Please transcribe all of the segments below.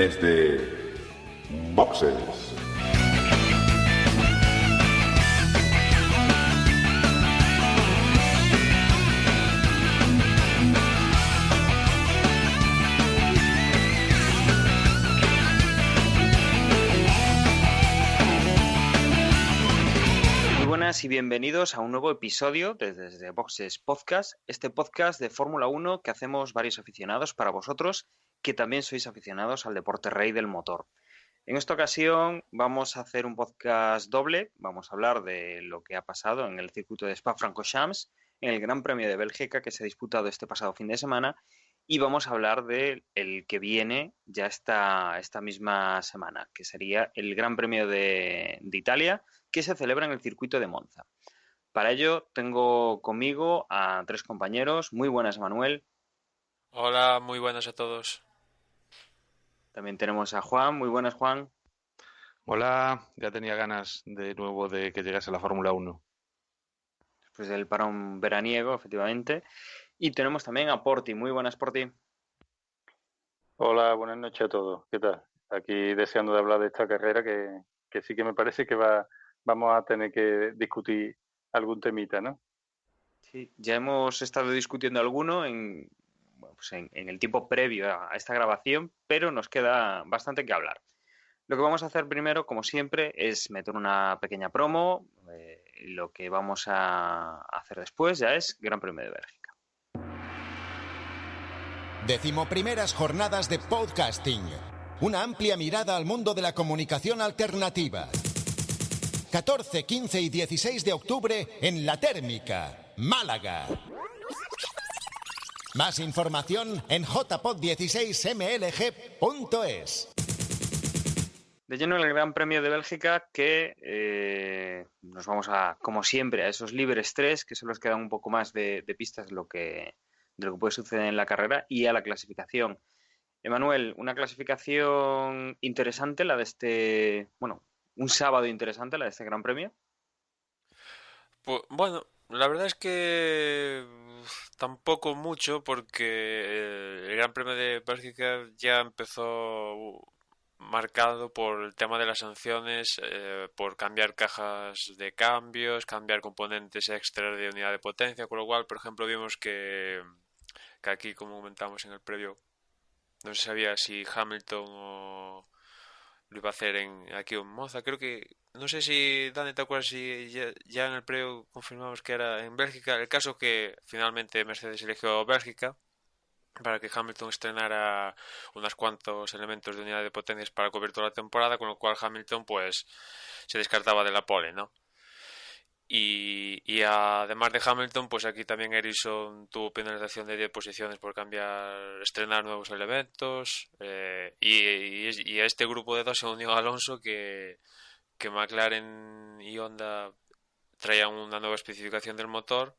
ediciones de Boxes. Y bienvenidos a un nuevo episodio desde Boxes Podcast, este podcast de Fórmula 1 que hacemos varios aficionados para vosotros que también sois aficionados al deporte rey del motor. En esta ocasión vamos a hacer un podcast doble, vamos a hablar de lo que ha pasado en el circuito de Spa-Francorchamps, en el Gran Premio de Bélgica que se ha disputado este pasado fin de semana, y vamos a hablar del que viene ya esta misma semana, que sería el Gran Premio de Italia, que se celebra en el circuito de Monza. Para ello tengo conmigo a tres compañeros. Muy buenas, Manuel. Hola, muy buenas a todos. También tenemos a Juan. Muy buenas, Juan. Hola, ya tenía ganas de nuevo de que llegase la Fórmula 1. Después del parón veraniego, efectivamente. Y tenemos también a Porti. Muy buenas, Porti. Hola, buenas noches a todos. ¿Qué tal? Aquí deseando de hablar de esta carrera que sí que me parece que vamos a tener que discutir algún temita, ¿no? Sí, ya hemos estado discutiendo alguno en el tiempo previo a esta grabación, pero nos queda bastante que hablar. Lo que vamos a hacer primero, como siempre, es meter una pequeña promo. Lo que vamos a hacer después ya es Gran Premio de Bélgica. 11ª jornadas de podcasting. Una amplia mirada al mundo de la comunicación alternativa. 14, 15 y 16 de octubre en La Térmica, Málaga. Más información en jpod16mlg.es. De lleno en el Gran Premio de Bélgica, que nos vamos como siempre, a esos libres 3, que son los que dan un poco más de pistas de lo que puede suceder en la carrera, y a la clasificación. Emanuel, una clasificación interesante, la de un sábado interesante, la de este Gran Premio. Pues, bueno, la verdad es que tampoco mucho, porque el Gran Premio de Bélgica ya empezó marcado por el tema de las sanciones, por cambiar cajas de cambios, cambiar componentes extras de unidad de potencia, con lo cual, por ejemplo, vimos que aquí, como comentamos en el previo, no se sabía si Hamilton o lo iba a hacer aquí en Monza. Creo que, no sé si, Dani, ¿te acuerdas si ya en el previo confirmamos que era en Bélgica? El caso que finalmente Mercedes eligió Bélgica para que Hamilton estrenara unos cuantos elementos de unidad de potencias para cubrir toda la temporada, con lo cual Hamilton pues se descartaba de la pole, ¿no? Y además de Hamilton, pues aquí también Ericsson tuvo penalización de 10 posiciones por estrenar nuevos elementos, y a este grupo de dos se unió Alonso, que McLaren y Honda traían una nueva especificación del motor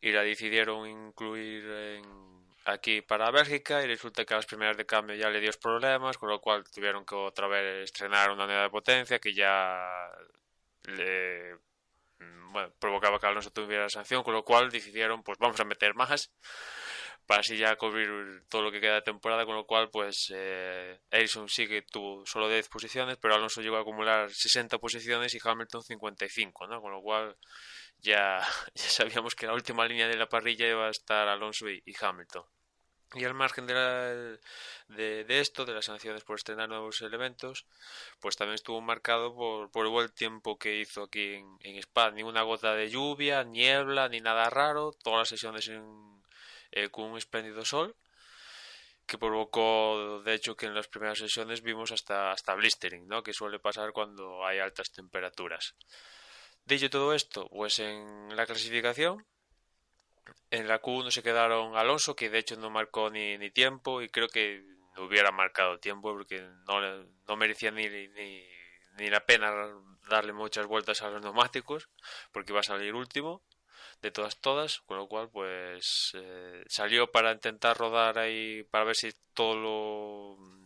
y la decidieron incluir aquí para Bélgica, y resulta que a las primeras de cambio ya le dio problemas, con lo cual tuvieron que otra vez estrenar una unidad de potencia que ya provocaba que Alonso tuviera la sanción, con lo cual decidieron, pues vamos a meter más para así ya cubrir todo lo que queda de temporada, con lo cual pues Ericsson sí que tuvo solo 10 posiciones, pero Alonso llegó a acumular 60 posiciones y Hamilton 55, ¿no? Con lo cual ya sabíamos que la última línea de la parrilla iba a estar Alonso y Hamilton. Y al margen de esto, de las sanciones por estrenar nuevos elementos, pues también estuvo marcado por el buen tiempo que hizo aquí en Spa. Ni una gota de lluvia, niebla, ni nada raro. Todas las sesiones con un espléndido sol, que provocó, de hecho, que en las primeras sesiones vimos hasta blistering, ¿no? Que suele pasar cuando hay altas temperaturas. Dicho todo esto, pues en la clasificación, en la Q1 se quedaron Alonso, que de hecho no marcó ni tiempo, y creo que no hubiera marcado tiempo porque no merecía ni la pena darle muchas vueltas a los neumáticos, porque iba a salir último de todas, con lo cual pues salió para intentar rodar ahí, para ver si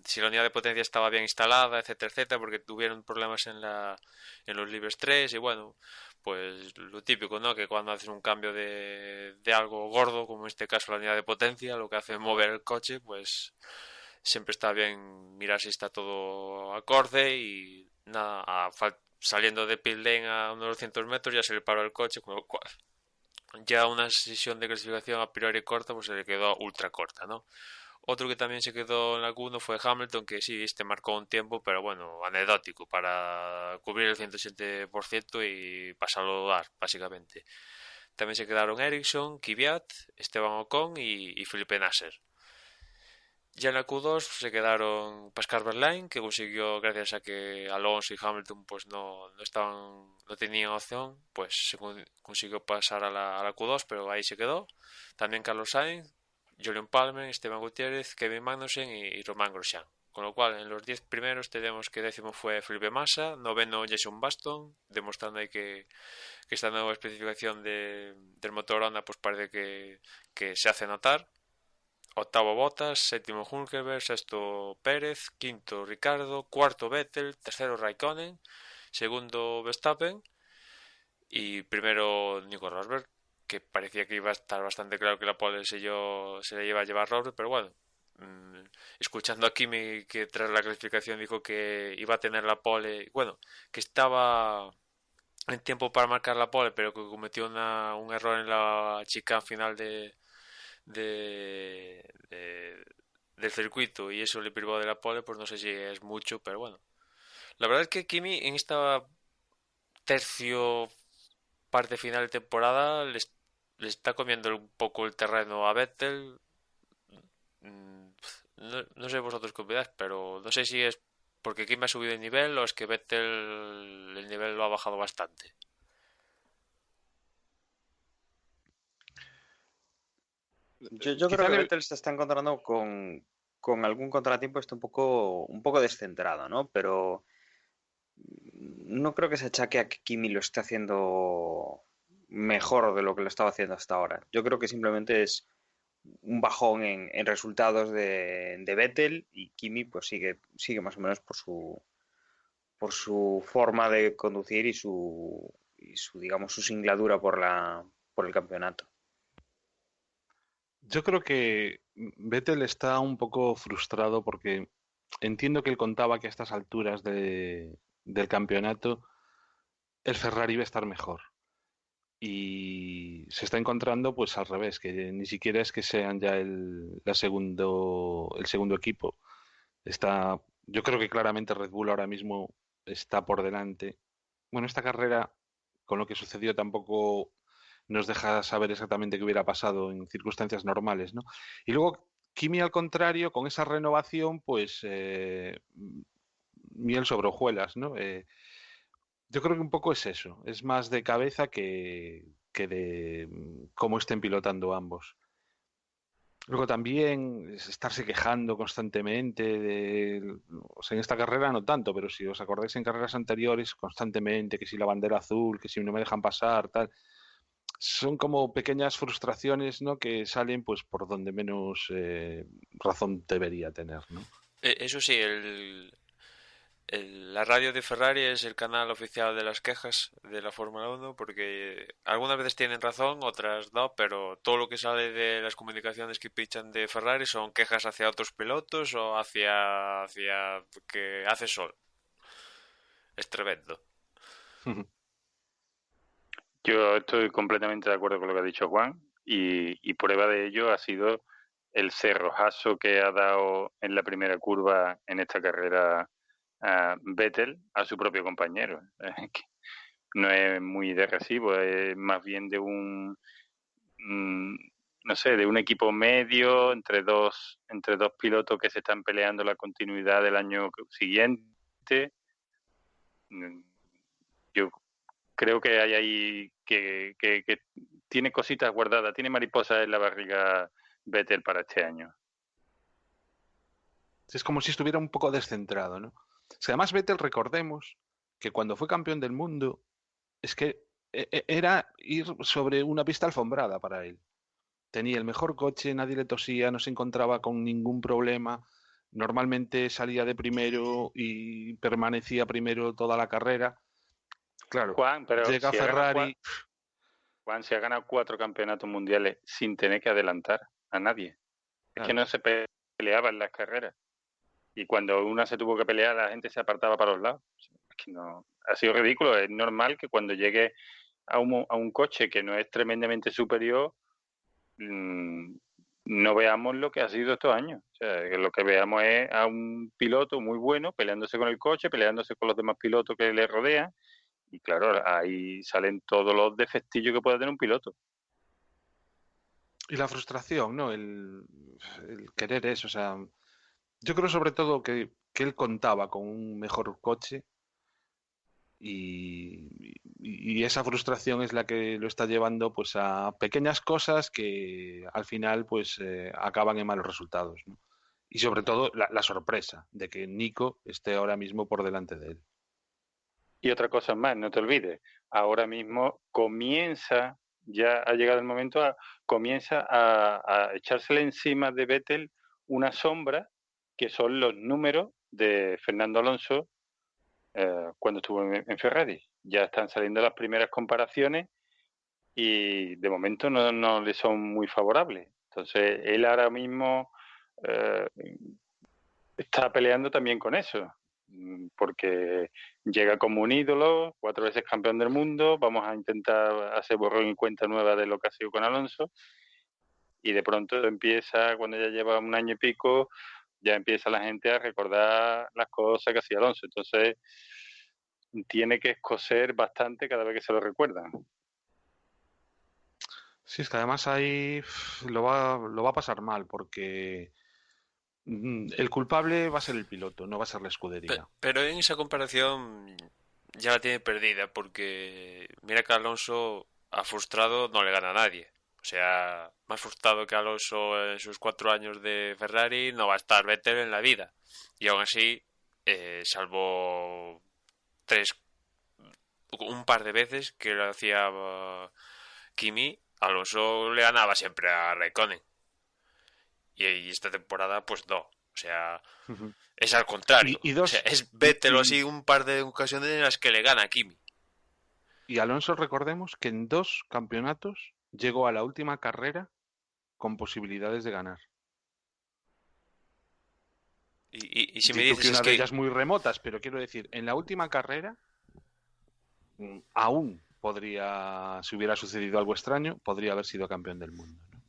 si la unidad de potencia estaba bien instalada, etcétera, porque tuvieron problemas en los libres 3, y bueno, pues lo típico, ¿no? Que cuando haces un cambio de algo gordo, como en este caso la unidad de potencia, lo que hace es mover el coche, pues siempre está bien mirar si está todo acorde y nada, saliendo de pit lane a unos 200 metros ya se le paró el coche, con lo cual ya una sesión de clasificación a priori corta pues se le quedó ultra corta, ¿no? Otro que también se quedó en la Q1 fue Hamilton, que sí, marcó un tiempo, pero bueno, anecdótico, para cubrir el 107% y pasarlo a dar, básicamente. También se quedaron Ericsson, Kvyat, Esteban Ocon y Felipe Nasser. Ya en la Q2 se quedaron Pascal Wehrlein, que consiguió, gracias a que Alonso y Hamilton pues no tenían opción, pues se consiguió pasar a la Q2, pero ahí se quedó. También Carlos Sainz, Julian Palmer, Esteban Gutiérrez, Kevin Magnussen y Román Grosjean. Con lo cual, en los 10 primeros tenemos que décimo fue Felipe Massa, noveno Jason Button, demostrando ahí que esta nueva especificación del motor Honda pues parece que se hace notar. Octavo Bottas, séptimo Hülkenberg, sexto Pérez, quinto Ricardo, cuarto Vettel, tercero Raikkonen, segundo Verstappen y primero Nico Rosberg, que parecía que iba a estar bastante claro que la pole se le iba a llevar Rosberg, pero bueno, escuchando a Kimi que tras la clasificación dijo que iba a tener la pole, bueno, que estaba en tiempo para marcar la pole, pero que cometió un error en la chicane final del circuito y eso le privó de la pole, pues no sé si es mucho, pero bueno. La verdad es que Kimi en esta tercio parte final de temporada le está comiendo un poco el terreno a Vettel. No sé vosotros qué opináis, pero no sé si es porque Kimi ha subido de nivel o es que Vettel el nivel lo ha bajado bastante. Yo creo que Vettel se está encontrando con algún contratiempo, está un poco descentrado, ¿no? Pero no creo que se achaque a que Kimi lo esté haciendo mejor de lo que lo estaba haciendo hasta ahora. Yo creo que simplemente es un bajón en resultados de Vettel y Kimi pues sigue más o menos por su forma de conducir y su digamos, su singladura por el campeonato. Yo creo que Vettel está un poco frustrado porque entiendo que él contaba que a estas alturas del campeonato el Ferrari iba a estar mejor. Y se está encontrando pues al revés, que ni siquiera es que sean ya el segundo equipo. Yo creo que claramente Red Bull ahora mismo está por delante. Bueno, esta carrera, con lo que sucedió, tampoco nos deja saber exactamente qué hubiera pasado en circunstancias normales, ¿no? Y luego, Kimi, al contrario, con esa renovación, pues miel sobre hojuelas, ¿no? Yo creo que un poco es eso, es más de cabeza que de cómo estén pilotando ambos. Luego también estarse quejando constantemente o sea, en esta carrera no tanto, pero si os acordáis en carreras anteriores, constantemente, que si la bandera azul, que si no me dejan pasar, tal. Son como pequeñas frustraciones, ¿no? Que salen pues por donde menos razón debería tener, ¿no? Eso sí, la radio de Ferrari es el canal oficial de las quejas de la Fórmula 1 porque algunas veces tienen razón, otras no, pero todo lo que sale de las comunicaciones que pichan de Ferrari son quejas hacia otros pilotos o hacia que hace sol. Es tremendo. Yo estoy completamente de acuerdo con lo que ha dicho Juan y prueba de ello ha sido el cerrojazo que ha dado en la primera curva en esta carrera Vettel a su propio compañero. No es muy de recibo, es más bien de no sé, de un equipo medio entre dos pilotos que se están peleando la continuidad del año siguiente. Yo creo que hay ahí que tiene cositas guardadas, tiene mariposas en la barriga Vettel para este año. Es como si estuviera un poco descentrado, ¿no? O sea, además Vettel, recordemos que cuando fue campeón del mundo, es que era ir sobre una pista alfombrada para él. Tenía el mejor coche, nadie le tosía, no se encontraba con ningún problema. Normalmente salía de primero y permanecía primero toda la carrera. Claro, Juan, pero llega si Ferrari. Juan se ha ganado 4 campeonatos mundiales sin tener que adelantar a nadie. Es que no se peleaba en las carreras. Y cuando una se tuvo que pelear, la gente se apartaba para los lados. Es que no, ha sido ridículo. Es normal que cuando llegue a un coche que no es tremendamente superior, no veamos lo que ha sido estos años. O sea, que lo que veamos es a un piloto muy bueno peleándose con el coche, peleándose con los demás pilotos que le rodean. Y claro, ahí salen todos los defectillos que pueda tener un piloto. Y la frustración, ¿no? El querer eso, o sea, yo creo sobre todo que él contaba con un mejor coche y esa frustración es la que lo está llevando pues a pequeñas cosas que al final pues acaban en malos resultados, ¿no? Y sobre todo la sorpresa de que Nico esté ahora mismo por delante de él. Y otra cosa más, no te olvides, ahora mismo ya ha llegado el momento, comienza a echársele encima de Vettel una sombra que son los números de Fernando Alonso cuando estuvo en Ferrari. Ya están saliendo las primeras comparaciones y de momento no le son muy favorables. Entonces, él ahora mismo está peleando también con eso, porque llega como un ídolo, 4 veces campeón del mundo, vamos a intentar hacer borrón y cuenta nueva de lo que ha sido con Alonso, y de pronto empieza, cuando ya lleva un año y pico, ya empieza la gente a recordar las cosas que hacía Alonso. Entonces, tiene que escocer bastante cada vez que se lo recuerdan. Sí, es que además ahí lo va a pasar mal porque el culpable va a ser el piloto, no va a ser la escudería. Pero en esa comparación ya la tiene perdida porque mira que Alonso a frustrado no le gana a nadie. O sea, más frustrado que Alonso en sus 4 años de Ferrari no va a estar Vettel en la vida. Y aún así, salvo un par de veces que lo hacía Kimi, Alonso le ganaba siempre a Raikkonen. Y esta temporada, pues no. O sea, Ujú. es al contrario. Y O sea, dos, es y, Vettel o así un par de ocasiones en las que le gana a Kimi. y Alonso, recordemos que en 2 campeonatos llegó a la última carrera con posibilidades de ganar. Y si me Di tú dices que es una de que... ellas muy remotas, pero quiero decir, en la última carrera aún podría, si hubiera sucedido algo extraño, podría haber sido campeón del mundo, ¿no?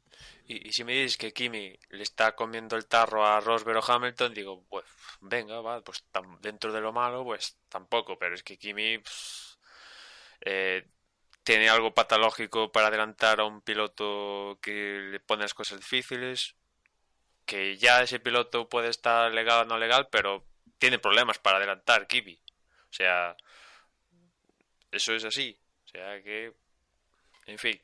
Y si me dices que Kimi le está comiendo el tarro a Rosberg o Hamilton, digo, pues venga, va, pues dentro de lo malo, pues tampoco. Pero es que Kimi eh, tiene algo patológico para adelantar a un piloto que le pone las cosas difíciles, que ya ese piloto puede estar legal o no legal, pero tiene problemas para adelantar Kimi. O sea, eso es así. O sea que, en fin,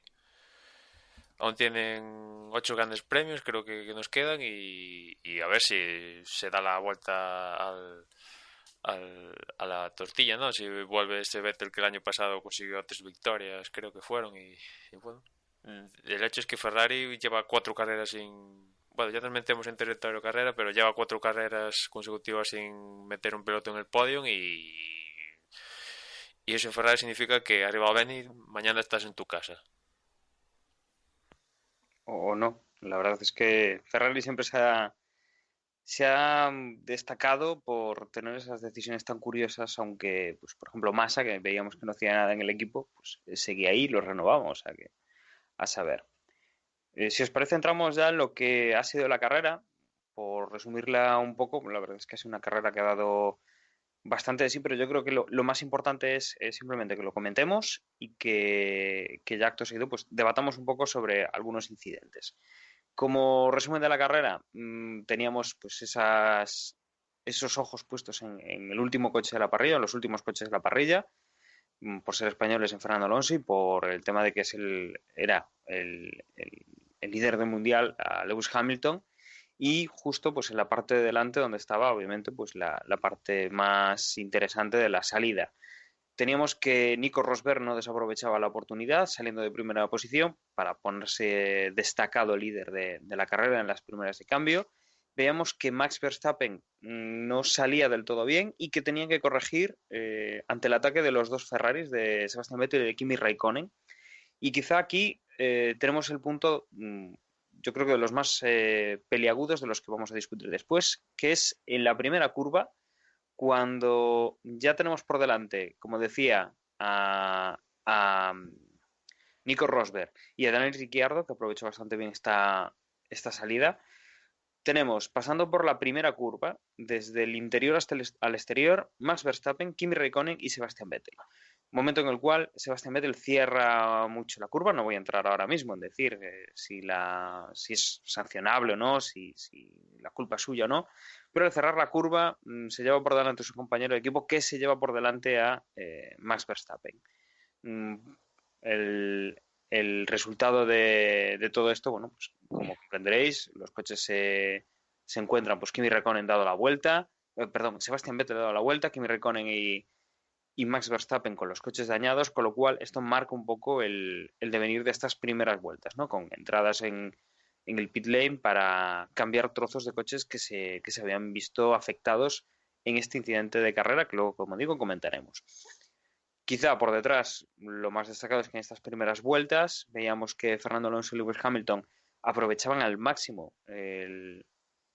aún tienen 8 grandes premios, creo que nos quedan, y a ver si se da la vuelta a la tortilla, ¿no? Si vuelve este Vettel que el año pasado consiguió 3 victorias, creo que fueron, y bueno. El hecho es que Ferrari lleva 4 carreras sin... Bueno, ya nos metemos en territorio carrera, pero lleva 4 carreras consecutivas sin meter un piloto en el podio y eso en Ferrari significa que arriba va Benny, mañana estás en tu casa. O no. La verdad es que Ferrari siempre se ha destacado por tener esas decisiones tan curiosas, aunque, pues, por ejemplo, Massa, que veíamos que no hacía nada en el equipo, pues seguía ahí y lo renovamos, o sea que a saber. Si os parece, entramos ya en lo que ha sido la carrera. Por resumirla un poco, la verdad es que ha sido una carrera que ha dado bastante de sí, pero yo creo que lo más importante es simplemente que lo comentemos y que ya acto seguido pues debatamos un poco sobre algunos incidentes. Como resumen de la carrera, teníamos pues esos ojos puestos en el último coche de la parrilla, en los últimos coches de la parrilla, por ser españoles en Fernando Alonso y por el tema de que era el líder del mundial, a Lewis Hamilton, y justo pues en la parte de delante donde estaba obviamente pues la parte más interesante de la salida. Teníamos que Nico Rosberg no desaprovechaba la oportunidad saliendo de primera posición para ponerse destacado líder de la carrera en las primeras de cambio. Veíamos que Max Verstappen no salía del todo bien y que tenían que corregir ante el ataque de los dos Ferraris de Sebastian Vettel y de Kimi Raikkonen. Y quizá aquí tenemos el punto yo creo que de los más peliagudos de los que vamos a discutir después, que es en la primera curva, cuando ya tenemos por delante, como decía, a Nico Rosberg y a Daniel Ricciardo, que aprovechó bastante bien esta salida. Tenemos, pasando por la primera curva, desde el interior hasta al exterior, Max Verstappen, Kimi Räikkönen y Sebastian Vettel. Momento en el cual Sebastian Vettel cierra mucho la curva. No voy a entrar ahora mismo en decir si es sancionable o no, si la culpa es suya o no, pero al cerrar la curva se lleva por delante a su compañero de equipo, que se lleva por delante a Max Verstappen. El resultado de todo esto, bueno, pues como comprenderéis, los coches se encuentran, pues Kimi Räikkönen dado la vuelta, Sebastian Vettel ha dado la vuelta, Kimi Räikkönen y Max Verstappen con los coches dañados, con lo cual esto marca un poco el devenir de estas primeras vueltas, ¿no? Con entradas en el pit lane para cambiar trozos de coches que se habían visto afectados en este incidente de carrera, que luego, como digo, comentaremos. Quizá por detrás, lo más destacado es que en estas primeras vueltas veíamos que Fernando Alonso y Lewis Hamilton aprovechaban al máximo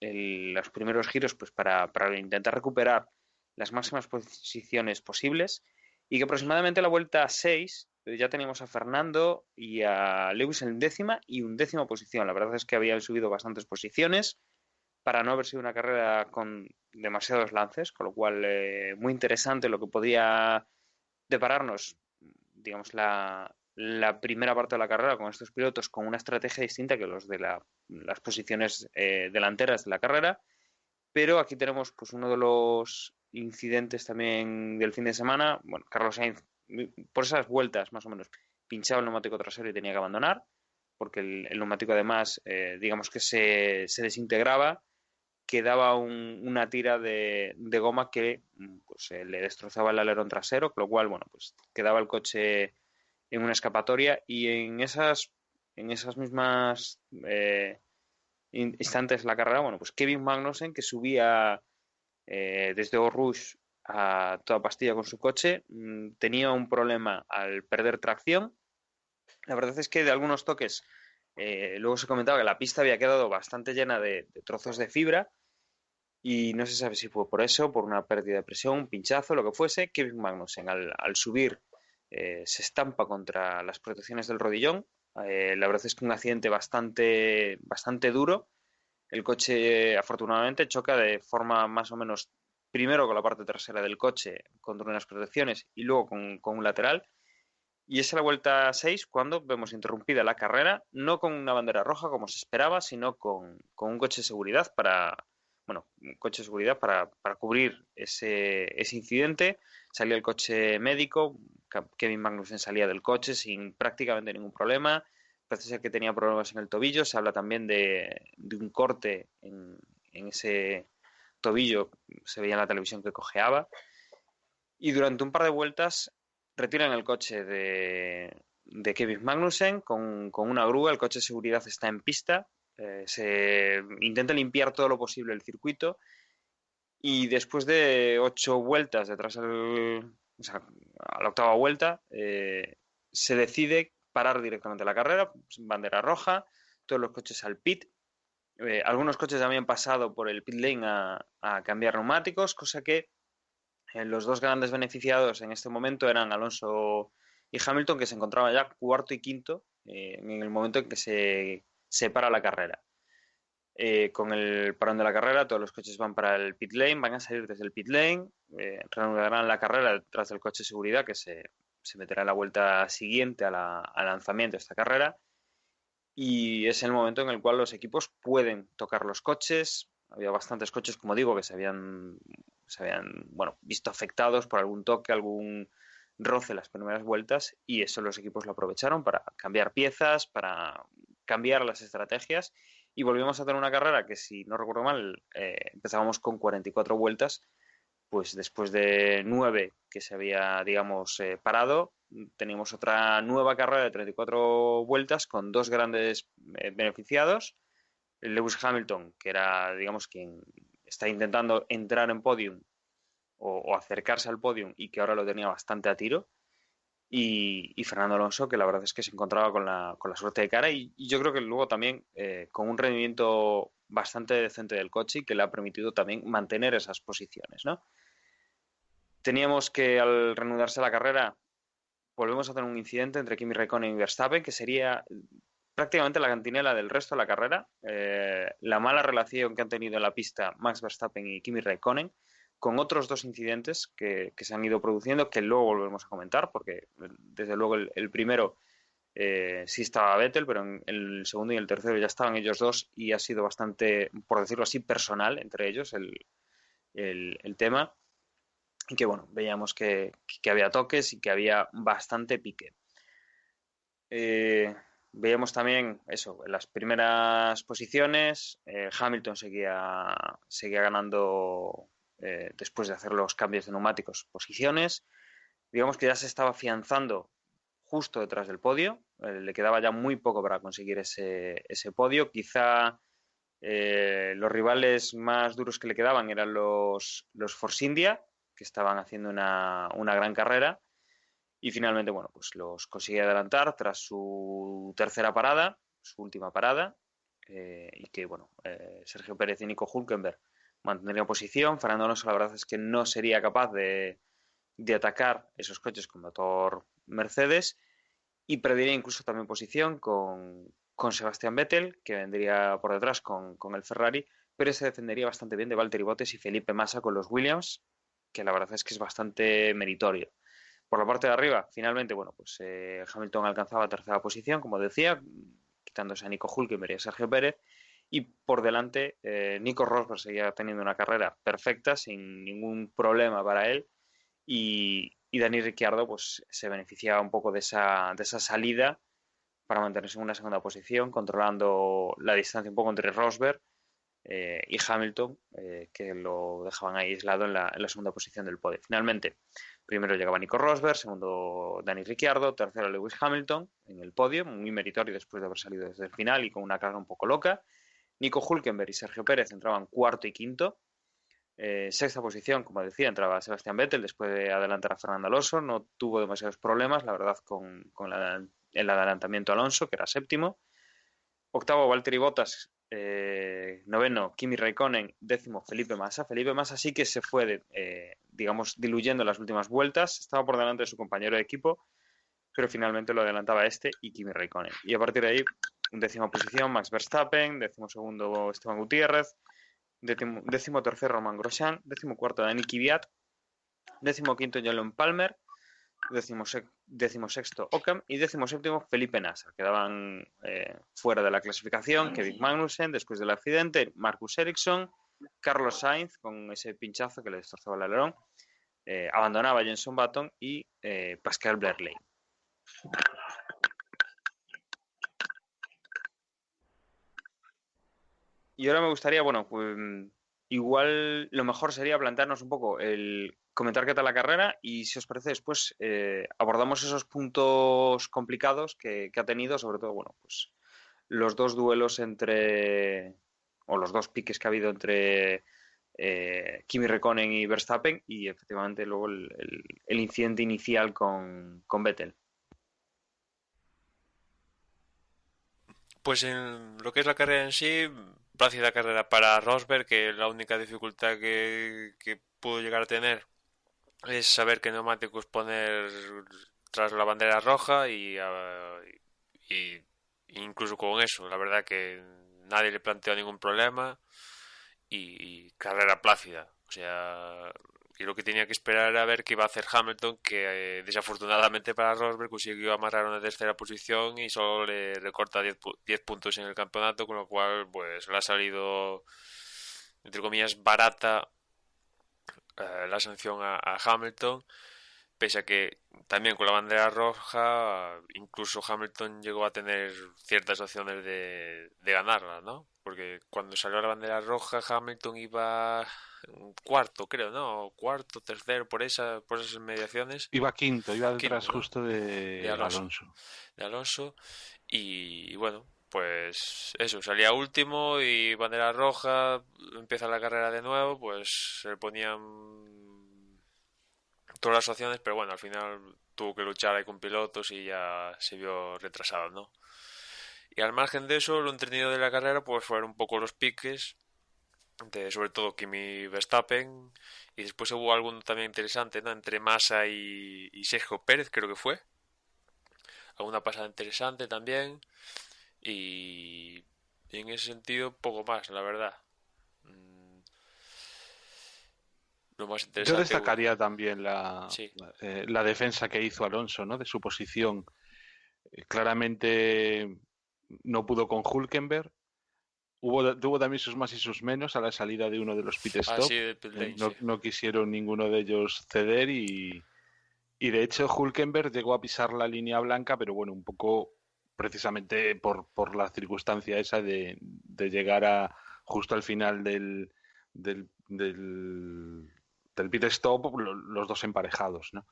los primeros giros, pues para intentar recuperar las máximas posiciones posibles, y que aproximadamente a la vuelta 6 ya teníamos a Fernando y a Lewis en 10ª y 11ª posición. La verdad es que habían subido bastantes posiciones para no haber sido una carrera con demasiados lances, con lo cual muy interesante lo que podía depararnos, digamos, la primera parte de la carrera con estos pilotos con una estrategia distinta que los de las posiciones delanteras de la carrera. Pero aquí tenemos pues uno de los incidentes también del fin de semana. Bueno, Carlos Sainz, por esas vueltas más o menos, pinchaba el neumático trasero y tenía que abandonar, porque el neumático además, digamos que se desintegraba, quedaba una tira de goma que pues, le destrozaba el alerón trasero, con lo cual, bueno, pues quedaba el coche en una escapatoria, y en esas mismas instantes de la carrera, bueno, pues Kevin Magnussen, que subía desde Eau Rouge a toda pastilla con su coche, tenía un problema al perder tracción. La verdad es que de algunos toques, luego se comentaba que la pista había quedado bastante llena de trozos de fibra, y no se sabe si fue por eso, por una pérdida de presión, un pinchazo, lo que fuese. Kevin Magnussen al subir se estampa contra las protecciones del rodillón. La verdad es que un accidente bastante duro. El coche afortunadamente choca de forma más o menos, primero con la parte trasera del coche contra unas protecciones y luego con un lateral. Y es a la vuelta 6 cuando vemos interrumpida la carrera, no con una bandera roja como se esperaba, sino con un coche de seguridad para cubrir ese incidente. Salía el coche médico, Kevin Magnussen salía del coche sin prácticamente ningún problema. Parece ser que tenía problemas en el tobillo. Se habla también de un corte en ese tobillo, se veía en la televisión que cojeaba. Y durante un par de vueltas retiran el coche de Kevin Magnussen con una grúa. El coche de seguridad está en pista. Se intenta limpiar todo lo posible el circuito, y después de 8 vueltas a la octava vuelta, se decide parar directamente la carrera, bandera roja, todos los coches al pit. Algunos coches habían pasado por el pit lane a cambiar neumáticos, cosa que los dos grandes beneficiados en este momento eran Alonso y Hamilton, que se encontraban ya cuarto y quinto en el momento en que se para la carrera. Con el parón de la carrera, todos los coches van para el pit lane, van a salir desde el pit lane, reanudarán la carrera detrás del coche de seguridad, que se meterá en la vuelta siguiente al lanzamiento de esta carrera, y es el momento en el cual los equipos pueden tocar los coches. Había bastantes coches, como digo, que se habían visto afectados por algún toque, algún roce en las primeras vueltas, y eso los equipos lo aprovecharon para cambiar piezas, para cambiar las estrategias, y volvimos a tener una carrera que, si no recuerdo mal, empezábamos con 44 vueltas, pues después de 9 que se había, digamos, parado, teníamos otra nueva carrera de 34 vueltas con dos grandes beneficiados. Lewis Hamilton, que era, digamos, quien está intentando entrar en podium o acercarse al podium, y que ahora lo tenía bastante a tiro, y Fernando Alonso, que la verdad es que se encontraba con la suerte de cara y yo creo que luego también con un rendimiento bastante decente del coche y que le ha permitido también mantener esas posiciones, ¿no? Teníamos que al reanudarse la carrera volvemos a tener un incidente entre Kimi Raikkonen y Verstappen que sería prácticamente la cantinela del resto de la carrera. La mala relación que han tenido en la pista Max Verstappen y Kimi Raikkonen, con otros dos incidentes que se han ido produciendo, que luego volveremos a comentar, porque desde luego el primero sí estaba Vettel, pero en el segundo y el tercero ya estaban ellos dos y ha sido bastante, por decirlo así, personal entre ellos el tema. Y que bueno, veíamos que había toques y que había bastante pique. Veíamos también eso, en las primeras posiciones, Hamilton seguía ganando después de hacer los cambios de neumáticos posiciones. Digamos que ya se estaba afianzando justo detrás del podio, le quedaba ya muy poco para conseguir ese podio. Quizá los rivales más duros que le quedaban eran los Force India, que estaban haciendo una gran carrera. Y finalmente, bueno, pues los consigue adelantar tras su tercera parada, su última parada, y que, bueno, Sergio Pérez y Nico Hülkenberg mantendrían posición. Fernando Alonso, la verdad es que no sería capaz de atacar esos coches con motor Mercedes y perdería incluso también posición con Sebastián Vettel, que vendría por detrás con el Ferrari, pero se defendería bastante bien de Valtteri Bottas y Felipe Massa con los Williams, que la verdad es que es bastante meritorio. Por la parte de arriba, finalmente, bueno, pues Hamilton alcanzaba tercera posición, como decía, quitándose a Nico Hülkenberg y a Sergio Pérez. Y por delante, Nico Rosberg seguía teniendo una carrera perfecta, sin ningún problema para él. Y Dani Ricciardo pues, se beneficiaba un poco de esa salida para mantenerse en una segunda posición, controlando la distancia un poco entre Rosberg y Hamilton, que lo dejaban ahí aislado en la segunda posición del podio. Finalmente, primero llegaba Nico Rosberg, segundo Dani Ricciardo, tercero Lewis Hamilton en el podio, muy meritorio después de haber salido desde el final y con una carga un poco loca. Nico Hülkenberg y Sergio Pérez entraban cuarto y quinto. Sexta posición, como decía, entraba Sebastián Vettel después de adelantar a Fernando Alonso. No tuvo demasiados problemas, la verdad, con el adelantamiento a Alonso, que era séptimo. Octavo, Valtteri Bottas. Noveno, Kimi Raikkonen. Décimo, Felipe Massa. Felipe Massa sí que se fue, digamos, diluyendo en las últimas vueltas. Estaba por delante de su compañero de equipo, pero finalmente lo adelantaba este y Kimi Raikkonen. Y a partir de ahí, décima posición, Max Verstappen. Décimo segundo, Esteban Gutiérrez. Décimo tercero, Romain Grosjean. Décimo cuarto, Dani Kvyat. Décimo quinto, Jolyon Palmer. Décimo sexto, Ocon. Y décimo séptimo, Felipe Nasr. Quedaban fuera de la clasificación Kevin Magnussen después del accidente, Marcus Ericsson, Carlos Sainz con ese pinchazo que le destrozaba el alerón. Abandonaba Jenson Button y Pascal Wehrlein. Y ahora me gustaría, bueno, pues igual lo mejor sería plantearnos un poco el comentar qué tal la carrera y si os parece después abordamos esos puntos complicados que ha tenido, sobre todo, bueno, pues los dos duelos o los dos piques que ha habido entre Kimi Räikkönen y Verstappen y efectivamente luego el incidente inicial con Vettel. Pues en lo que es la carrera en sí, plácida carrera para Rosberg, que la única dificultad que pudo llegar a tener es saber qué neumáticos poner tras la bandera roja y incluso con eso, la verdad que nadie le planteó ningún problema y carrera plácida. O sea, y lo que tenía que esperar era ver qué iba a hacer Hamilton, que desafortunadamente para Rosberg consiguió amarrar una tercera posición y solo le recorta 10 puntos en el campeonato, con lo cual pues le ha salido, entre comillas, barata la sanción a Hamilton, pese a que también con la bandera roja incluso Hamilton llegó a tener ciertas opciones de ganarla, ¿no? Porque cuando salió la bandera roja Hamilton iba cuarto, creo, ¿no? Cuarto, tercero, por esas mediaciones. Iba quinto, iba detrás Quinto, ¿no? justo de Alonso. De Alonso. Y bueno, pues eso, salía último y bandera roja, empieza la carrera de nuevo, pues se ponían todas las opciones, pero bueno, al final tuvo que luchar ahí con pilotos y ya se vio retrasado, ¿no? Y al margen de eso, lo entretenido de la carrera pues fueron un poco los piques de sobre todo Kimi Verstappen, y después hubo algo también interesante, ¿no? Entre Massa y Sergio Pérez, creo que fue. Alguna pasada interesante también. Y en ese sentido, poco más, la verdad. Mm, Lo más Yo interesante, destacaría también sí. la defensa que hizo Alonso, ¿no? De su posición. Claramente no pudo con Hülkenberg. Tuvo también sus más y sus menos a la salida de uno de los pit Ah, sí, stop. de pit lane, sí. No quisieron ninguno de ellos ceder y de hecho Hülkenberg llegó a pisar la línea blanca, pero bueno, un poco precisamente por la circunstancia esa de llegar a justo al final del pit stop, los dos emparejados, ¿no?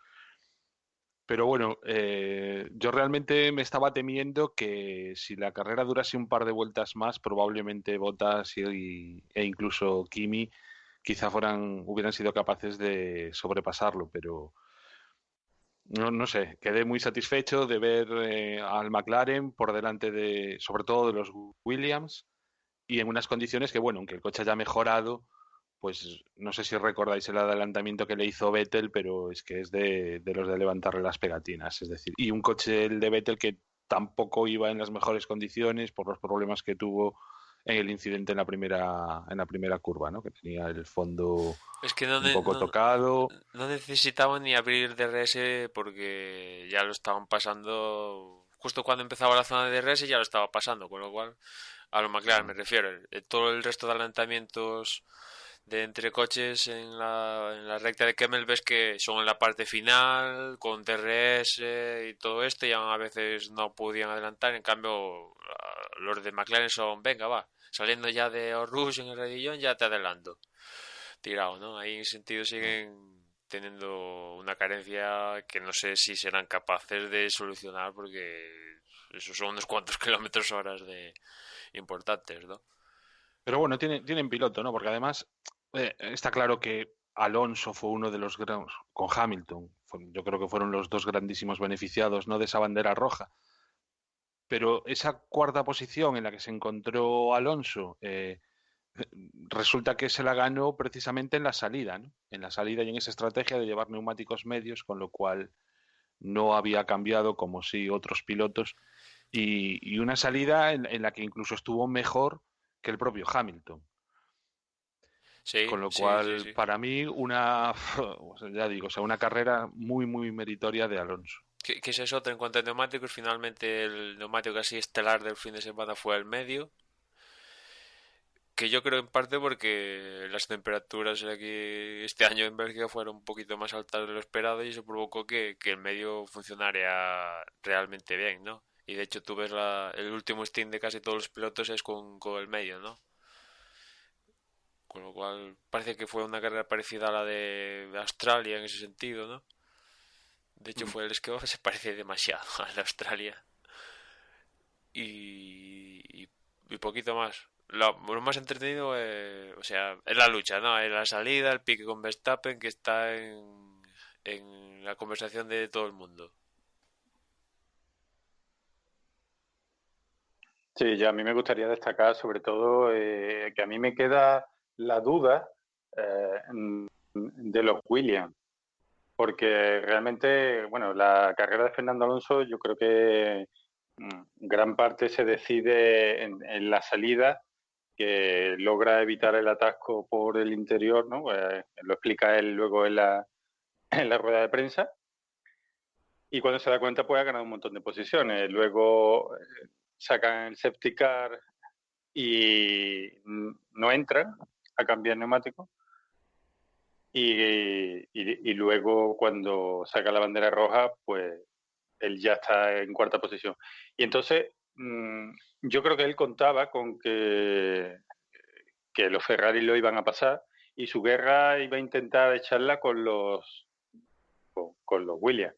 Pero bueno, yo realmente me estaba temiendo que si la carrera durase un par de vueltas más, probablemente Bottas e incluso Kimi quizá hubieran sido capaces de sobrepasarlo, pero no sé, quedé muy satisfecho de ver al McLaren por delante sobre todo de los Williams, y en unas condiciones que, bueno, aunque el coche haya mejorado, pues no sé si recordáis el adelantamiento que le hizo Vettel, pero es que es de los de levantarle las pegatinas, es decir, y un coche el de Vettel que tampoco iba en las mejores condiciones por los problemas que tuvo en el incidente en la primera curva, ¿no? Que tenía el fondo Es que no, un poco tocado. no necesitaban ni abrir DRS porque ya lo estaban pasando. Justo cuando empezaba la zona de DRS ya lo estaba pasando, con lo cual, a lo McLaren me refiero. Todo el resto de adelantamientos de entre coches en la recta de Kemmel ves que son en la parte final, con DRS y todo esto, y aún a veces no podían adelantar. En cambio, los de McLaren son, venga, va, saliendo ya de Eau Rouge en el redillón, ya te adelanto. Tirado, ¿no? Ahí en ese sentido siguen teniendo una carencia que no sé si serán capaces de solucionar porque esos son unos cuantos kilómetros horas de importantes, ¿no? Pero bueno, tienen piloto, ¿no? Porque además está claro que Alonso fue uno de los con Hamilton, yo creo que fueron los dos grandísimos beneficiados, ¿no? De esa bandera roja. Pero esa cuarta posición en la que se encontró Alonso, resulta que se la ganó precisamente en la salida, ¿no? En la salida y en esa estrategia de llevar neumáticos medios, con lo cual no había cambiado como si otros pilotos, y una salida en la que incluso estuvo mejor que el propio Hamilton. Sí, Con lo sí, sí, cual, sí. para mí, ya digo, o sea, una carrera muy, muy meritoria de Alonso. Que esa es otra en cuanto a neumáticos. Finalmente el neumático así estelar del fin de semana fue el medio. Que yo creo en parte porque las temperaturas aquí este año en Bélgica fueron un poquito más altas de lo esperado y eso provocó que el medio funcionara realmente bien, ¿no? Y de hecho tú ves el último stint de casi todos los pilotos es con el medio, ¿no? Con lo cual parece que fue una carrera parecida a la de Australia en ese sentido, ¿no? De hecho fue el que se parece demasiado a la de Australia. Y poquito más. Lo más entretenido o sea, es la lucha, ¿no? Es la salida, el pique con Verstappen que está en la conversación de todo el mundo. Sí, ya a mí me gustaría destacar sobre todo que a mí me queda la duda de los Williams, porque realmente, bueno, la carrera de Fernando Alonso yo creo que gran parte se decide en la salida, que logra evitar el atasco por el interior, ¿no? Lo explica él luego en la rueda de prensa. Y cuando se da cuenta, pues ha ganado un montón de posiciones. Luego sacan el safety car y no entran a cambiar neumático. Y luego, cuando saca la bandera roja, pues él ya está en cuarta posición. Y entonces, yo creo que él contaba con que los Ferrari lo iban a pasar y su guerra iba a intentar echarla con los Williams.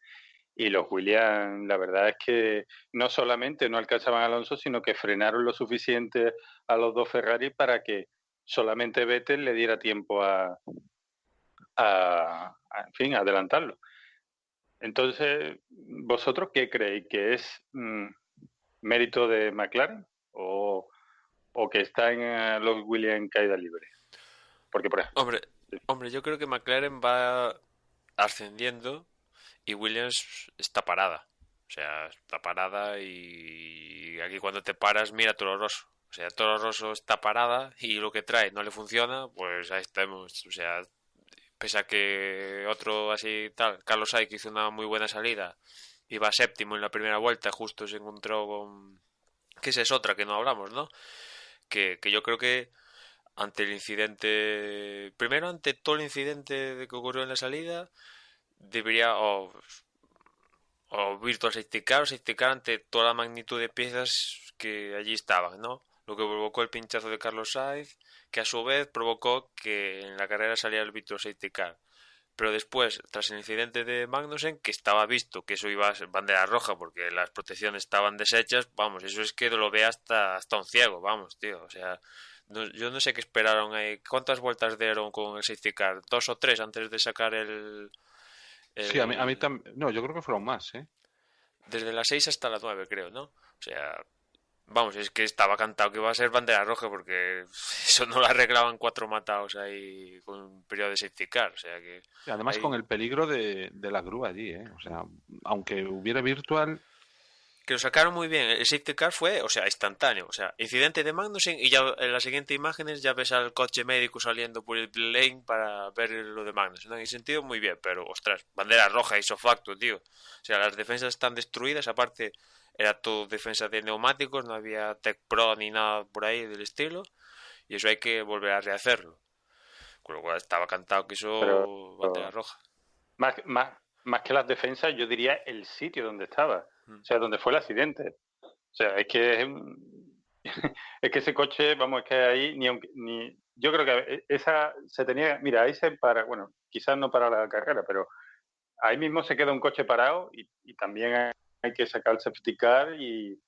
Y los Williams, la verdad es que no solamente no alcanzaban a Alonso, sino que frenaron lo suficiente a los dos Ferrari para que solamente Vettel le diera tiempo a en fin, a adelantarlo. Entonces, ¿vosotros qué creéis? ¿Que es mérito de McLaren o que está en los Williams en caída libre? Porque, por ejemplo, Hombre, yo creo que McLaren va ascendiendo y Williams está parada. O sea, está parada y aquí cuando te paras, mira Toro Rosso. O sea, Toro Rosso está parada y lo que trae no le funciona, pues ahí estamos. O sea, pese a que otro así tal, Carlos Sainz, que hizo una muy buena salida, iba séptimo en la primera vuelta, justo se encontró con... Que esa es otra que no hablamos, ¿no? Que yo creo que ante el incidente, primero ante todo el incidente que ocurrió en la salida, debería o Virtual Safety Car o Safety Car ante toda la magnitud de piezas que allí estaban, ¿no? Lo que provocó el pinchazo de Carlos Sainz, que a su vez provocó que en la carrera saliera el Virtual Safety Car. Pero después, tras el incidente de Magnussen, que estaba visto que eso iba a ser bandera roja porque las protecciones estaban deshechas, vamos, eso es que lo ve hasta un ciego, vamos, tío. O sea, yo no sé qué esperaron ahí. ¿Cuántas vueltas dieron con el safety car? ¿2 o 3 antes de sacar Sí, a mí el... también. No, yo creo que fueron más, ¿eh? Desde las 6 hasta las 9, creo, ¿no? O sea, vamos, es que estaba cantado que iba a ser bandera roja porque eso no lo arreglaban 4 matados ahí con un periodo de safety car. O sea que... Y además con Ahí... el peligro de la grúa allí, ¿eh? O sea, aunque hubiera virtual, Que lo sacaron muy bien. El safety car fue, o sea, instantáneo. O sea, incidente de Magnussen y ya en las siguientes imágenes ya ves al coche médico saliendo por el pit lane para ver lo de Magnussen. En ese sentido, muy bien, pero ostras, bandera roja hizo facto, tío. O sea, las defensas están destruidas. Aparte, era todo defensa de neumáticos, no había Tech Pro ni nada por ahí del estilo. Y eso hay que volver a rehacerlo. Con lo cual estaba cantado que pero eso bandera roja. más que las defensas, yo diría el sitio donde estaba. O sea, donde fue el accidente. O sea, es que es que ese coche, vamos, es que ahí ni yo creo que esa se tenía, mira, ahí se para, bueno, quizás no para la carrera, pero ahí mismo se queda un coche parado y también hay que sacar el safety car y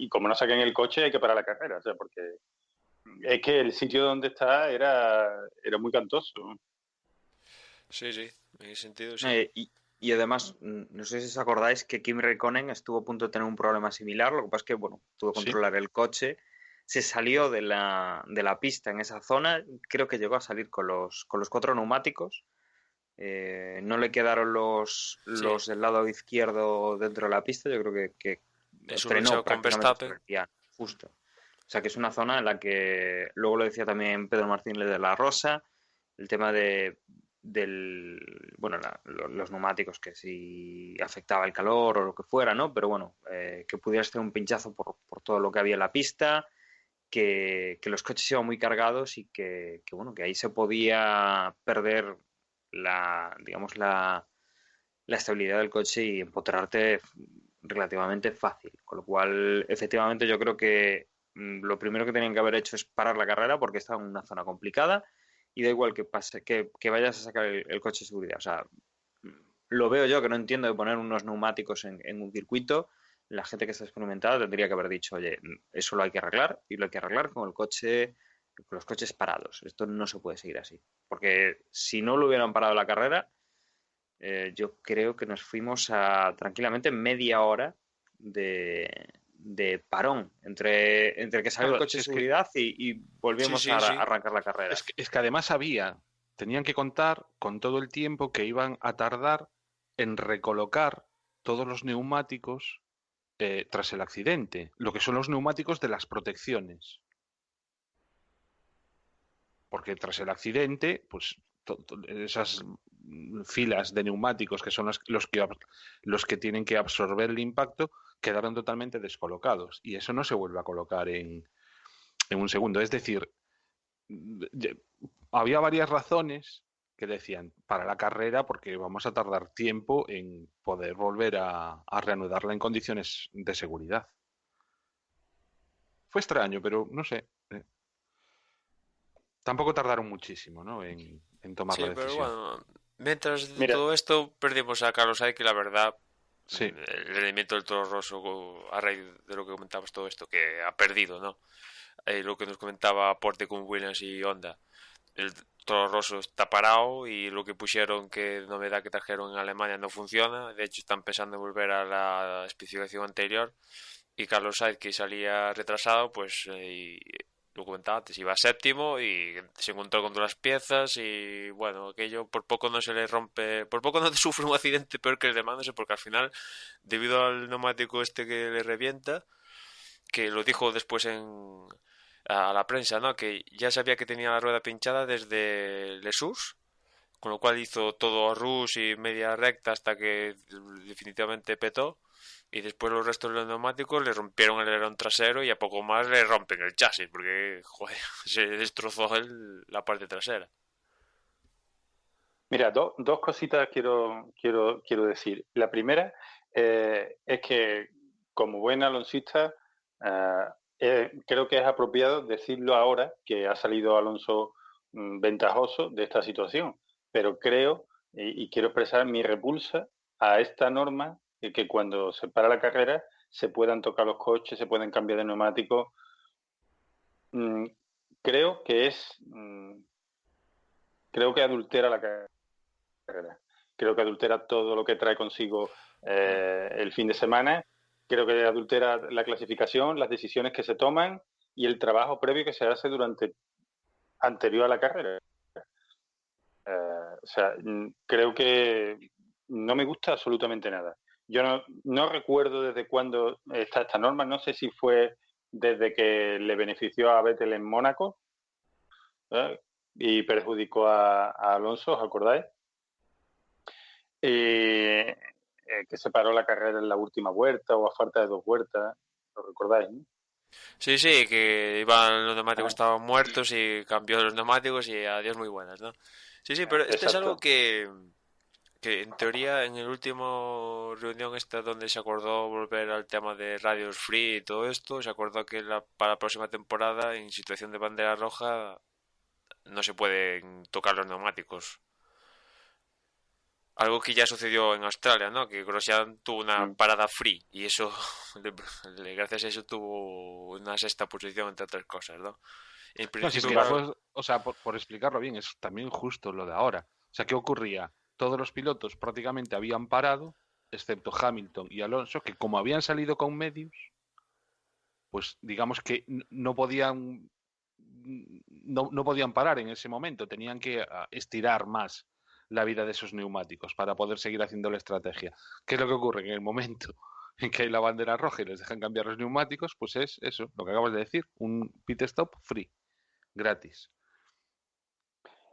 como no saquen el coche hay que parar la carrera, o sea, porque es que el sitio donde está era muy cantoso. Sí, sí, en ese sentido sí. Y además, no sé si os acordáis que Kimi Räikkönen estuvo a punto de tener un problema similar. Lo que pasa es que, bueno, tuvo que controlar el coche. Se salió de la pista en esa zona. Creo que llegó a salir con los 4 neumáticos. No le quedaron los del lado izquierdo dentro de la pista. Yo creo que frenó con Verstappen. Justo. O sea, que es una zona en la que, luego lo decía también Pedro Martínez de la Rosa, el tema los neumáticos, que si afectaba el calor o lo que fuera, ¿no? Pero bueno, que pudieras tener un pinchazo por todo lo que había en la pista, que los coches iban muy cargados y que ahí se podía perder la estabilidad del coche y empotrarte relativamente fácil. Con lo cual, efectivamente, yo creo que lo primero que tenían que haber hecho es parar la carrera porque estaba en una zona complicada y da igual que pase, que vayas a sacar el coche de seguridad. O sea, lo veo yo, que no entiendo de poner unos neumáticos en un circuito. La gente que está experimentada tendría que haber dicho, oye, eso lo hay que arreglar y lo hay que arreglar con con los coches parados. Esto no se puede seguir así. Porque si no lo hubieran parado la carrera, yo creo que nos fuimos a tranquilamente media hora de parón entre que sale el coche de seguridad y volvemos a arrancar la carrera. Es que además tenían que contar con todo el tiempo que iban a tardar en recolocar todos los neumáticos tras el accidente, lo que son los neumáticos de las protecciones. Porque tras el accidente, pues esas filas de neumáticos que son los que tienen que absorber el impacto quedaron totalmente descolocados y eso no se vuelve a colocar en un segundo. Es decir, había varias razones que decían para la carrera porque vamos a tardar tiempo en poder volver a reanudarla en condiciones de seguridad. Fue extraño, pero no sé. Tampoco tardaron muchísimo, ¿no? En tomar la decisión. Pero bueno, mientras todo esto perdimos a Carlos Sainz, que la verdad, el rendimiento del Toro Rosso a raíz de lo que comentabas todo esto, que ha perdido, ¿no? Lo que nos comentaba Porte con Williams y Honda. El Toro Rosso está parado y lo que pusieron, que novedad que trajeron en Alemania, no funciona. De hecho, están pensando en volver a la especificación anterior. Y Carlos Sainz, que salía retrasado, pues lo comentaba antes, iba séptimo y se encontró con todas las piezas y bueno, aquello por poco no se le rompe, por poco no sufre un accidente peor que el de Magnussen, porque al final, debido al neumático este que le revienta, que lo dijo después a la prensa, ¿no? Que ya sabía que tenía la rueda pinchada desde Lesurs, con lo cual hizo todo rush y media recta hasta que definitivamente petó. Y después los restos de los neumáticos le rompieron el alerón trasero y a poco más le rompen el chasis, porque joder, se destrozó la parte trasera. Mira, dos cositas quiero decir. La primera es que, como buen alonsista, creo que es apropiado decirlo ahora que ha salido Alonso ventajoso de esta situación. Pero creo, y quiero expresar mi repulsa a esta norma, que cuando se para la carrera se puedan tocar los coches, se pueden cambiar de neumático. Creo que creo que adultera la carrera. Creo que adultera todo lo que trae consigo el fin de semana. Creo que adultera la clasificación, las decisiones que se toman y el trabajo previo que se hace anterior a la carrera. O sea, creo que no me gusta absolutamente nada. Yo no recuerdo desde cuándo está esta norma. No sé si fue desde que le benefició a Vettel en Mónaco y perjudicó a Alonso, ¿os acordáis? Que se paró la carrera en la última vuelta o a falta de 2 vueltas, ¿lo recordáis? ¿No? Sí, sí, que los neumáticos estaban muertos y cambió los neumáticos y adiós muy buenas, ¿no? Sí, sí, pero este es algo Exacto. que en teoría en el último reunión esta donde se acordó volver al tema de radios free y todo esto, se acordó que para la próxima temporada en situación de bandera roja no se pueden tocar los neumáticos. Algo que ya sucedió en Australia, ¿no? Que Grosjean tuvo una Mm. parada free y eso, gracias a eso tuvo una sexta posición entre otras cosas, ¿no? En No, si es principio, que claro, fue, o sea, por explicarlo bien, es también justo lo de ahora. O sea, ¿qué ocurría? Todos los pilotos prácticamente habían parado, excepto Hamilton y Alonso, que como habían salido con medios, pues digamos que no podían parar en ese momento, tenían que estirar más la vida de esos neumáticos para poder seguir haciendo la estrategia. ¿Qué es lo que ocurre? Que en el momento en que hay la bandera roja y les dejan cambiar los neumáticos, pues es eso, lo que acabas de decir, un pit stop free, gratis.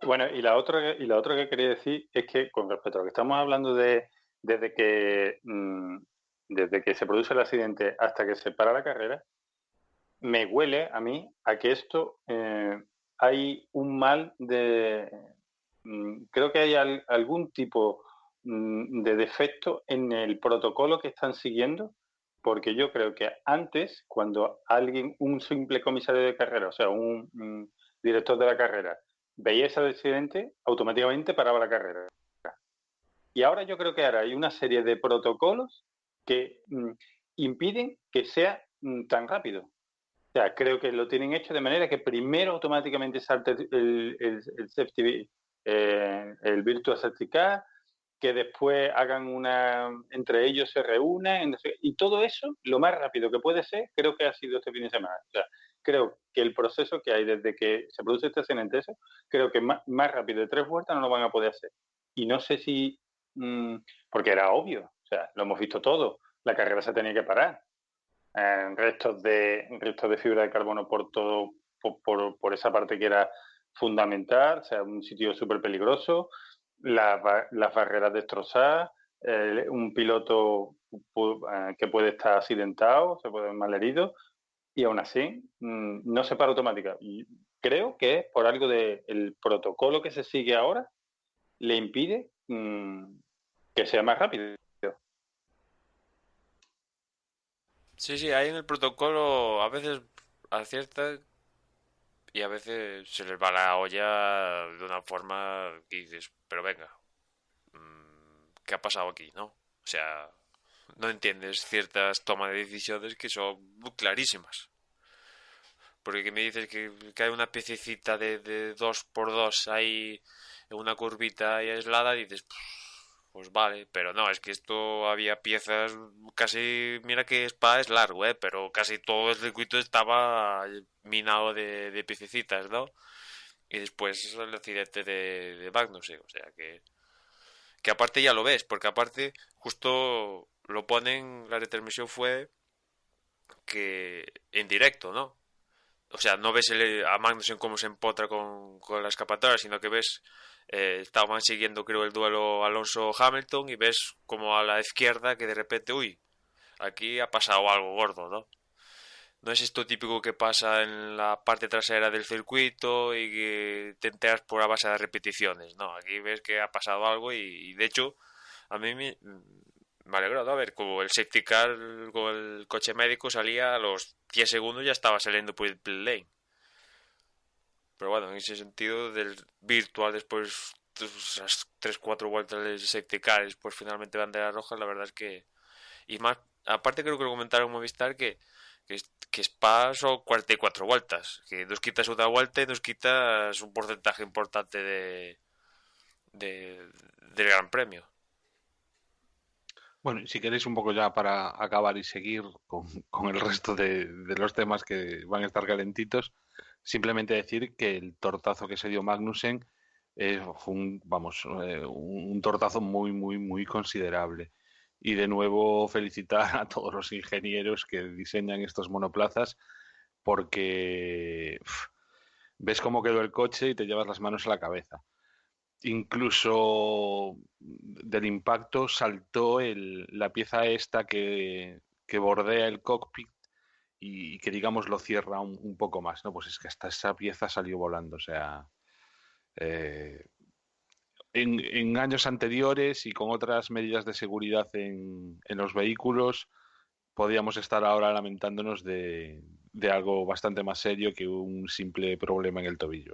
Bueno, y la otra que quería decir es que con respecto a lo que estamos hablando desde desde que se produce el accidente hasta que se para la carrera, me huele a mí a que esto hay un mal creo que hay algún tipo de defecto en el protocolo que están siguiendo, porque yo creo que antes, cuando un simple comisario de carrera, o sea, un director de la carrera, veía ese accidente, automáticamente paraba la carrera. Y ahora yo creo que ahora hay una serie de protocolos que impiden que sea tan rápido. O sea, creo que lo tienen hecho de manera que primero automáticamente salte el Virtual Safety Car, que después hagan entre ellos se reúnan, y todo eso, lo más rápido que puede ser, creo que ha sido este fin de semana. O sea, creo que el proceso que hay desde que se produce este accidente, creo que más rápido de 3 vueltas no lo van a poder hacer. Y no sé si, porque era obvio, o sea, lo hemos visto todo, la carrera se tenía que parar. Restos de fibra de carbono por todo, por esa parte que era fundamental, o sea, un sitio súper peligroso, las barreras destrozadas, un piloto que puede estar accidentado, se puede ver mal herido, y aún así no se para automática. Y creo que es por algo del protocolo que se sigue ahora, le impide que sea más rápido. sí, sí, ahí en el protocolo a veces acierta y a veces se les va la olla de una forma que dices, pero venga, ¿qué ha pasado aquí, no? O sea, no entiendes ciertas tomas de decisiones que son muy clarísimas. Porque que me dices que hay una piececita de 2x2 ahí en una curvita ahí aislada, dices, pues vale, pero no, es que esto había piezas casi, mira que Spa es largo, pero casi todo el circuito estaba minado de piececitas, ¿no? Y después el accidente de Magnussen, o sea que aparte ya lo ves, porque aparte justo lo ponen, la retransmisión fue que en directo, ¿no? O sea, no ves a Magnussen cómo se empotra con la escapatoria, sino que ves, estaban siguiendo creo el duelo Alonso-Hamilton y ves como a la izquierda que de repente, uy, aquí ha pasado algo gordo, ¿no? No es esto típico que pasa en la parte trasera del circuito y que te enteras por a base de repeticiones, ¿no? Aquí ves que ha pasado algo y de hecho a mí me alegró, ¿no? A ver, como el safety car con el coche médico salía a los 10 segundos ya estaba saliendo por el pit lane. Pero bueno, en ese sentido del virtual después de esas 3-4 vueltas del safety car y después finalmente bandera roja, la verdad es que... Y más, aparte creo que lo comentaron en Movistar que Spa son 44 vueltas, que nos quitas una vuelta y nos quitas un porcentaje importante del Gran Premio. Bueno, y si queréis un poco ya para acabar y seguir con el resto de los temas que van a estar calentitos, simplemente decir que el tortazo que se dio Magnussen fue un tortazo muy, muy, muy considerable. Y de nuevo felicitar a todos los ingenieros que diseñan estos monoplazas porque ves cómo quedó el coche y te llevas las manos a la cabeza. Incluso del impacto saltó la pieza esta que bordea el cockpit y que digamos lo cierra un poco más, ¿no? Pues es que hasta esa pieza salió volando, o sea, eh, en años anteriores y con otras medidas de seguridad en los vehículos, podíamos estar ahora lamentándonos de algo bastante más serio que un simple problema en el tobillo.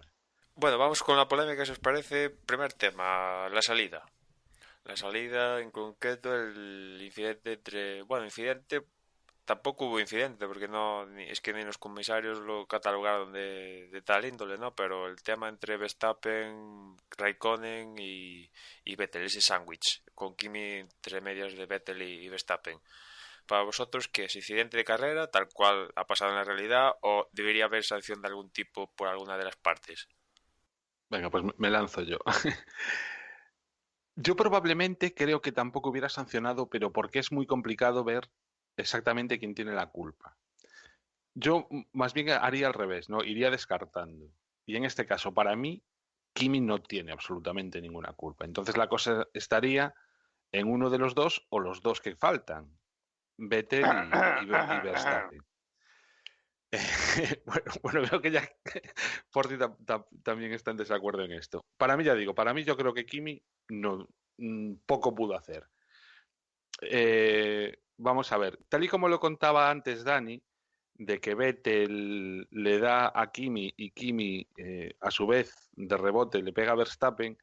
Bueno, vamos con la polémica, si os parece. Primer tema, la salida. La salida, en concreto, el incidente entre... Bueno, incidente... Tampoco hubo incidente, porque no es que ni los comisarios lo catalogaron de tal índole, ¿no? Pero el tema entre Verstappen, Raikkonen y Vettel, ese sándwich, con Kimi entre medias de Vettel y Verstappen. Para vosotros, ¿qué es incidente de carrera, tal cual ha pasado en la realidad, o debería haber sanción de algún tipo por alguna de las partes? Venga, pues me lanzo yo. Yo probablemente creo que tampoco hubiera sancionado, pero porque es muy complicado ver exactamente quién tiene la culpa. Yo más bien haría al revés, ¿no? Iría descartando. Y en este caso, para mí, Kimi no tiene absolutamente ninguna culpa. Entonces la cosa estaría en uno de los dos o los dos que faltan, Vettel y Verstappen. Bueno, veo que ya Forti también está en desacuerdo en esto. Para mí, ya digo, para mí yo creo que Kimi no, poco pudo hacer. Vamos a ver, tal y como lo contaba antes Dani, de que Vettel le da a Kimi y Kimi a su vez de rebote le pega a Verstappen,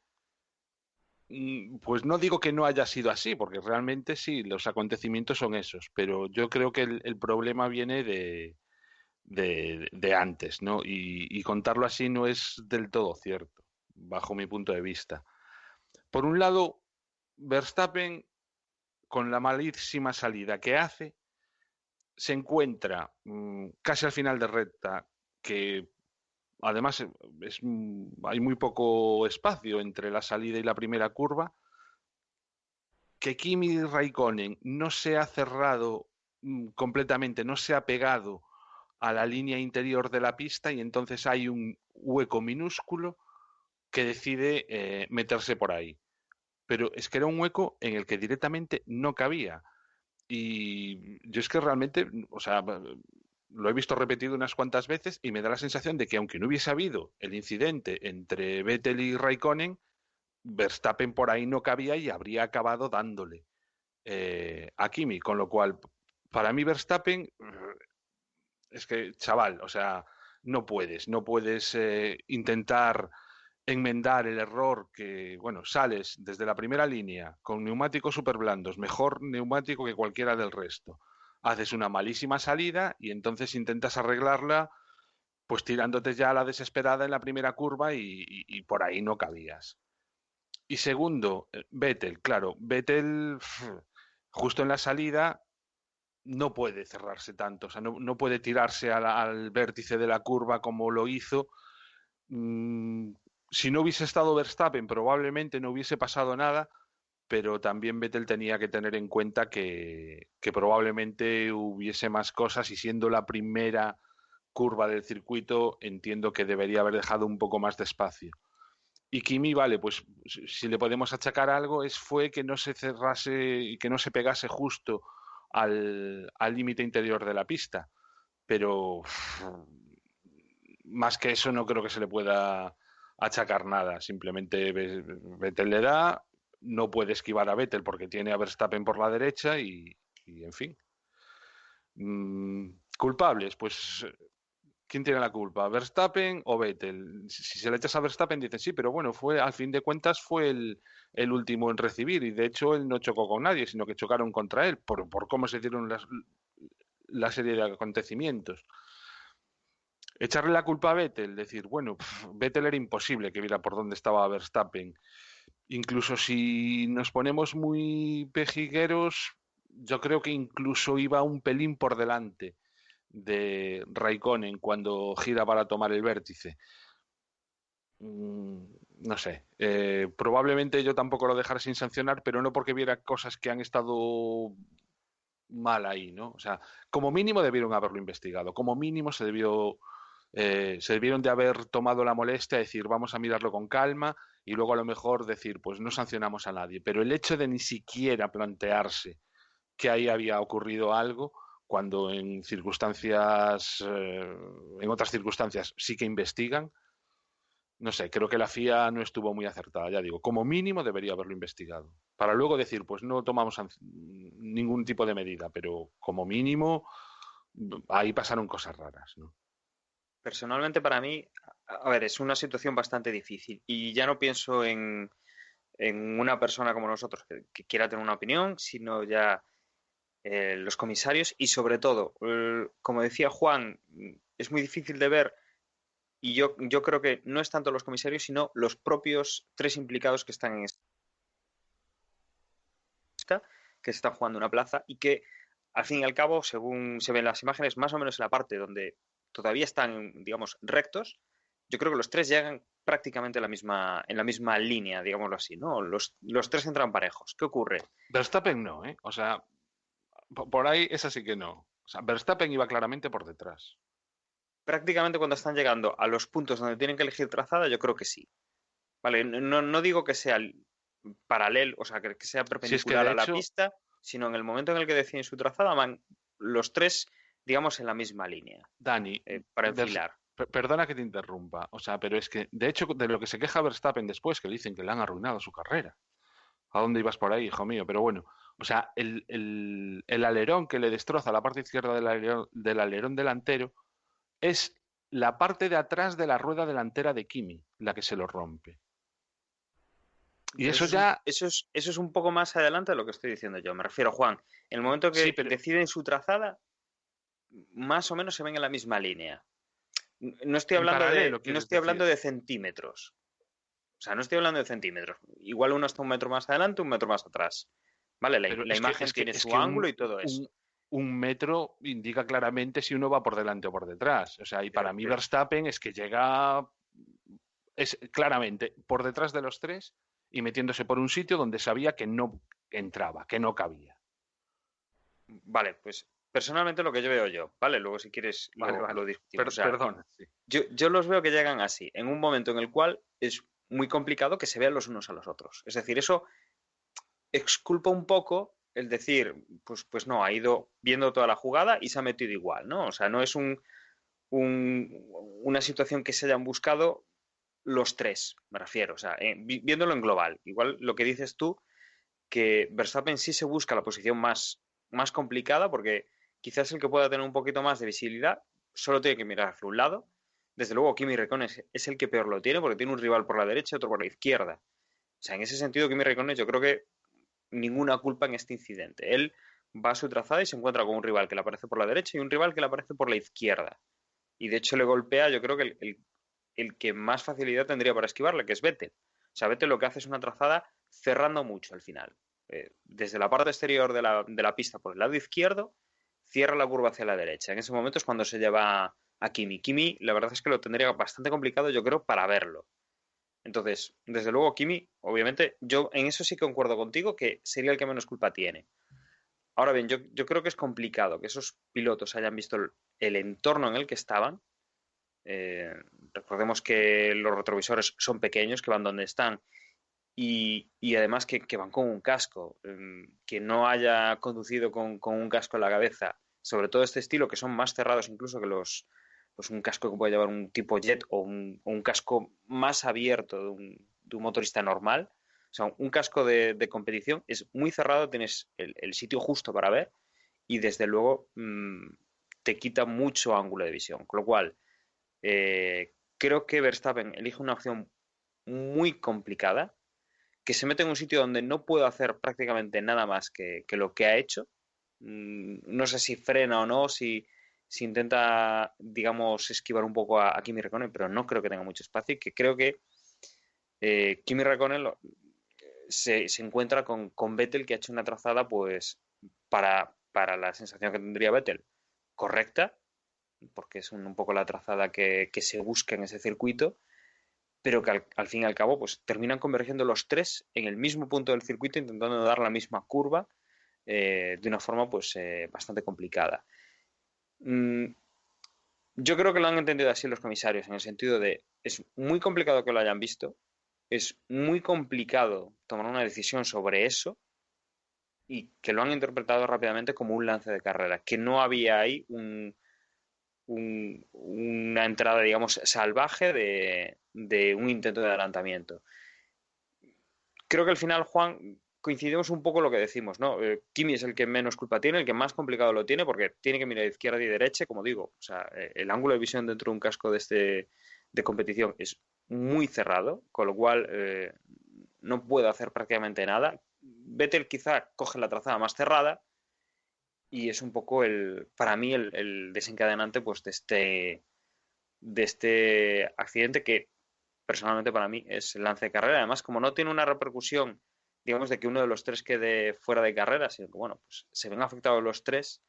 pues no digo que no haya sido así, porque realmente sí, los acontecimientos son esos, pero yo creo que el problema viene de antes, ¿no? Y contarlo así no es del todo cierto, bajo mi punto de vista. Por un lado, Verstappen, con la malísima salida que hace, se encuentra casi al final de recta, que además hay muy poco espacio entre la salida y la primera curva, que Kimi Raikkonen no se ha cerrado completamente, no se ha pegado a la línea interior de la pista y entonces hay un hueco minúsculo que decide meterse por ahí. Pero es que era un hueco en el que directamente no cabía. Y yo es que realmente, o sea, lo he visto repetido unas cuantas veces y me da la sensación de que aunque no hubiese habido el incidente entre Vettel y Raikkonen, Verstappen por ahí no cabía y habría acabado dándole a Kimi. Con lo cual, para mí Verstappen es que, chaval, o sea, no puedes intentar enmendar el error que, bueno, sales desde la primera línea con neumáticos super blandos, mejor neumático que cualquiera del resto. Haces una malísima salida y entonces intentas arreglarla pues tirándote ya a la desesperada en la primera curva y por ahí no cabías. Y segundo, Vettel, claro, Vettel justo en la salida no puede cerrarse tanto, o sea, no puede tirarse al vértice de la curva como lo hizo. Si no hubiese estado Verstappen, probablemente no hubiese pasado nada, pero también Vettel tenía que tener en cuenta que probablemente hubiese más cosas y siendo la primera curva del circuito, entiendo que debería haber dejado un poco más de espacio. Y Kimi, vale, pues si le podemos achacar algo, fue que no se cerrase y que no se pegase justo al límite interior de la pista. Pero más que eso no creo que se le pueda achacar nada. Simplemente Vettel le da, no puede esquivar a Vettel porque tiene a Verstappen por la derecha y en fin. Culpables, pues ¿quién tiene la culpa? ¿Verstappen o Vettel? Si se le echas a Verstappen, dicen sí, pero bueno, al fin de cuentas fue el último en recibir y de hecho él no chocó con nadie, sino que chocaron contra él por cómo se dieron la serie de acontecimientos. Echarle la culpa a Vettel, decir, bueno, Vettel era imposible que viera por dónde estaba Verstappen. Incluso si nos ponemos muy pejigueros, yo creo que incluso iba un pelín por delante de Raikkonen cuando gira para tomar el vértice. No sé, probablemente yo tampoco lo dejara sin sancionar, pero no porque viera cosas que han estado mal ahí, ¿no? O sea, como mínimo debieron haberlo investigado, como mínimo se debieron de haber tomado la molestia de decir vamos a mirarlo con calma y luego a lo mejor decir pues no sancionamos a nadie, pero el hecho de ni siquiera plantearse que ahí había ocurrido algo cuando en otras circunstancias sí que investigan, no sé, creo que la FIA no estuvo muy acertada, ya digo, como mínimo debería haberlo investigado, para luego decir, pues no tomamos ningún tipo de medida, pero como mínimo ahí pasaron cosas raras, ¿no? Personalmente para mí, a ver, es una situación bastante difícil y ya no pienso en una persona como nosotros que quiera tener una opinión, sino ya los comisarios y sobre todo, como decía Juan, es muy difícil de ver y yo creo que no es tanto los comisarios, sino los propios tres implicados que están en esta, que se están jugando una plaza y que al fin y al cabo, según se ven las imágenes, más o menos en la parte donde todavía están, digamos, rectos, yo creo que los tres llegan prácticamente en la misma línea, digámoslo así, ¿no? Los tres entran parejos. ¿Qué ocurre? Verstappen no, ¿eh? O sea, por ahí es así que no. O sea, Verstappen iba claramente por detrás. Prácticamente cuando están llegando a los puntos donde tienen que elegir trazada, yo creo que sí. Vale, no digo que sea paralelo, o sea, que sea perpendicular a la pista, sino en el momento en el que deciden su trazada, van los tres, digamos, en la misma línea. Dani, para enfilar. Perdona que te interrumpa, o sea, pero es que, de hecho, de lo que se queja Verstappen después, que le dicen que le han arruinado su carrera. ¿A dónde ibas por ahí, hijo mío? Pero bueno, o sea, el alerón que le destroza la parte izquierda del alerón delantero es la parte de atrás de la rueda delantera de Kimi, la que se lo rompe. Y eso ya... Eso es un poco más adelante de lo que estoy diciendo yo. Me refiero, Juan, en el momento que deciden su trazada, más o menos se ven en la misma línea. No estoy hablando de centímetros. O sea, no estoy hablando de centímetros. Igual uno está un metro más adelante, un metro más atrás. Vale, la imagen tiene su ángulo y todo eso. Un metro indica claramente si uno va por delante o por detrás. O sea, y para mí Verstappen es que llega claramente por detrás de los tres y metiéndose por un sitio donde sabía que no entraba, que no cabía. Vale, pues personalmente lo que yo veo yo, ¿vale? Luego si quieres lo discutimos. Perdona. Sí. Yo los veo que llegan así, en un momento en el cual es muy complicado que se vean los unos a los otros. Es decir, eso exculpa un poco el decir, pues no, ha ido viendo toda la jugada y se ha metido igual, ¿no? O sea, no es una situación que se hayan buscado los tres, me refiero, o sea, viéndolo en global. Igual lo que dices tú, que Verstappen sí se busca la posición más complicada porque quizás el que pueda tener un poquito más de visibilidad solo tiene que mirar hacia un lado. Desde luego, Kimi Räikkönen es el que peor lo tiene porque tiene un rival por la derecha y otro por la izquierda. O sea, en ese sentido, Kimi Räikkönen yo creo que ninguna culpa en este incidente. Él va a su trazada y se encuentra con un rival que le aparece por la derecha y un rival que le aparece por la izquierda. y de hecho le golpea, yo creo que el que más facilidad tendría para esquivarle, que es Vettel. O sea, Vettel lo que hace es una trazada cerrando mucho al final. Desde la parte exterior de la pista por el lado izquierdo, cierra la curva hacia la derecha. En ese momento es cuando se lleva a Kimi. Kimi, la verdad es que lo tendría bastante complicado, yo creo, para verlo. Entonces, desde luego, Kimi, obviamente, yo en eso sí concuerdo contigo, que sería el que menos culpa tiene. Ahora bien, yo creo que es complicado que esos pilotos hayan visto el entorno en el que estaban. Eh, Recordemos que los retrovisores son pequeños, que van donde están, y además que van con un casco. Que no haya conducido con un casco en la cabeza, sobre todo este estilo, que son más cerrados incluso que pues un casco que puede llevar un tipo jet o un casco más abierto de un motorista normal. O sea, un casco de competición es muy cerrado, tienes el sitio justo para ver y desde luego te quita mucho ángulo de visión. Con lo cual, creo que Verstappen elige una opción muy complicada, que se mete en un sitio donde no puede hacer prácticamente nada más que lo que ha hecho. No sé si frena o no, si intenta, digamos, esquivar un poco a Kimi Räikkönen, pero no creo que tenga mucho espacio y que creo que Kimi Räikkönen se encuentra con Vettel, que ha hecho una trazada, pues, para la sensación que tendría Vettel, correcta, porque es un poco la trazada que se busca en ese circuito, pero que al fin y al cabo pues terminan convergiendo los tres en el mismo punto del circuito, intentando dar la misma curva de una forma pues bastante complicada. Yo creo que lo han entendido así los comisarios, en el sentido de es muy complicado que lo hayan visto, es muy complicado tomar una decisión sobre eso y que lo han interpretado rápidamente como un lance de carrera, que no había ahí una entrada, digamos, salvaje de un intento de adelantamiento. Creo que al final, Juan, coincidimos un poco lo que decimos, ¿no? Kimi es el que menos culpa tiene, el que más complicado lo tiene, porque tiene que mirar izquierda y derecha, como digo. O sea, el ángulo de visión dentro de un casco de competición es muy cerrado, con lo cual no puede hacer prácticamente nada. Vettel quizá coge la trazada más cerrada y es un poco para mí el desencadenante pues de este accidente que personalmente para mí es el lance de carrera. Además, como no tiene una repercusión, digamos, de que uno de los tres quede fuera de carrera, sino que, bueno, pues se ven afectados los tres,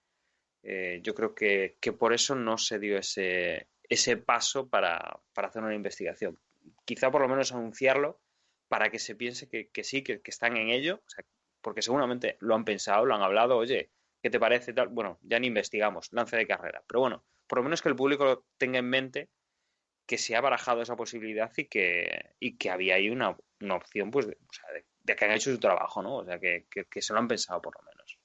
yo creo que por eso no se dio ese paso para hacer una investigación. Quizá por lo menos anunciarlo para que se piense que sí, que están en ello, o sea, porque seguramente lo han pensado, lo han hablado, oye, ¿qué te parece tal? Bueno, ya ni investigamos, lance de carrera. Pero bueno, por lo menos que el público tenga en mente que se ha barajado esa posibilidad y que había ahí una opción pues o sea, de que han hecho su trabajo, ¿no? O sea, que se lo han pensado por lo menos.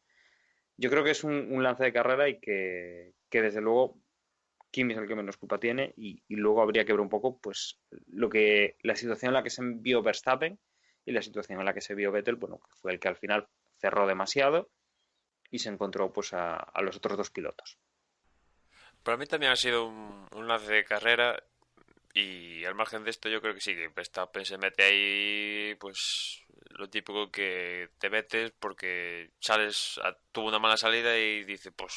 Yo creo que es un lance de carrera y que desde luego Kimi es el que menos culpa tiene y luego habría que ver un poco pues la situación en la que se vio Verstappen y la situación en la que se vio Vettel, bueno, que fue el que al final cerró demasiado y se encontró pues a los otros dos pilotos. Para mí también ha sido un lance de carrera y al margen de esto yo creo que sí, que Verstappen se mete ahí pues lo típico que te metes porque tuvo una mala salida y dice pues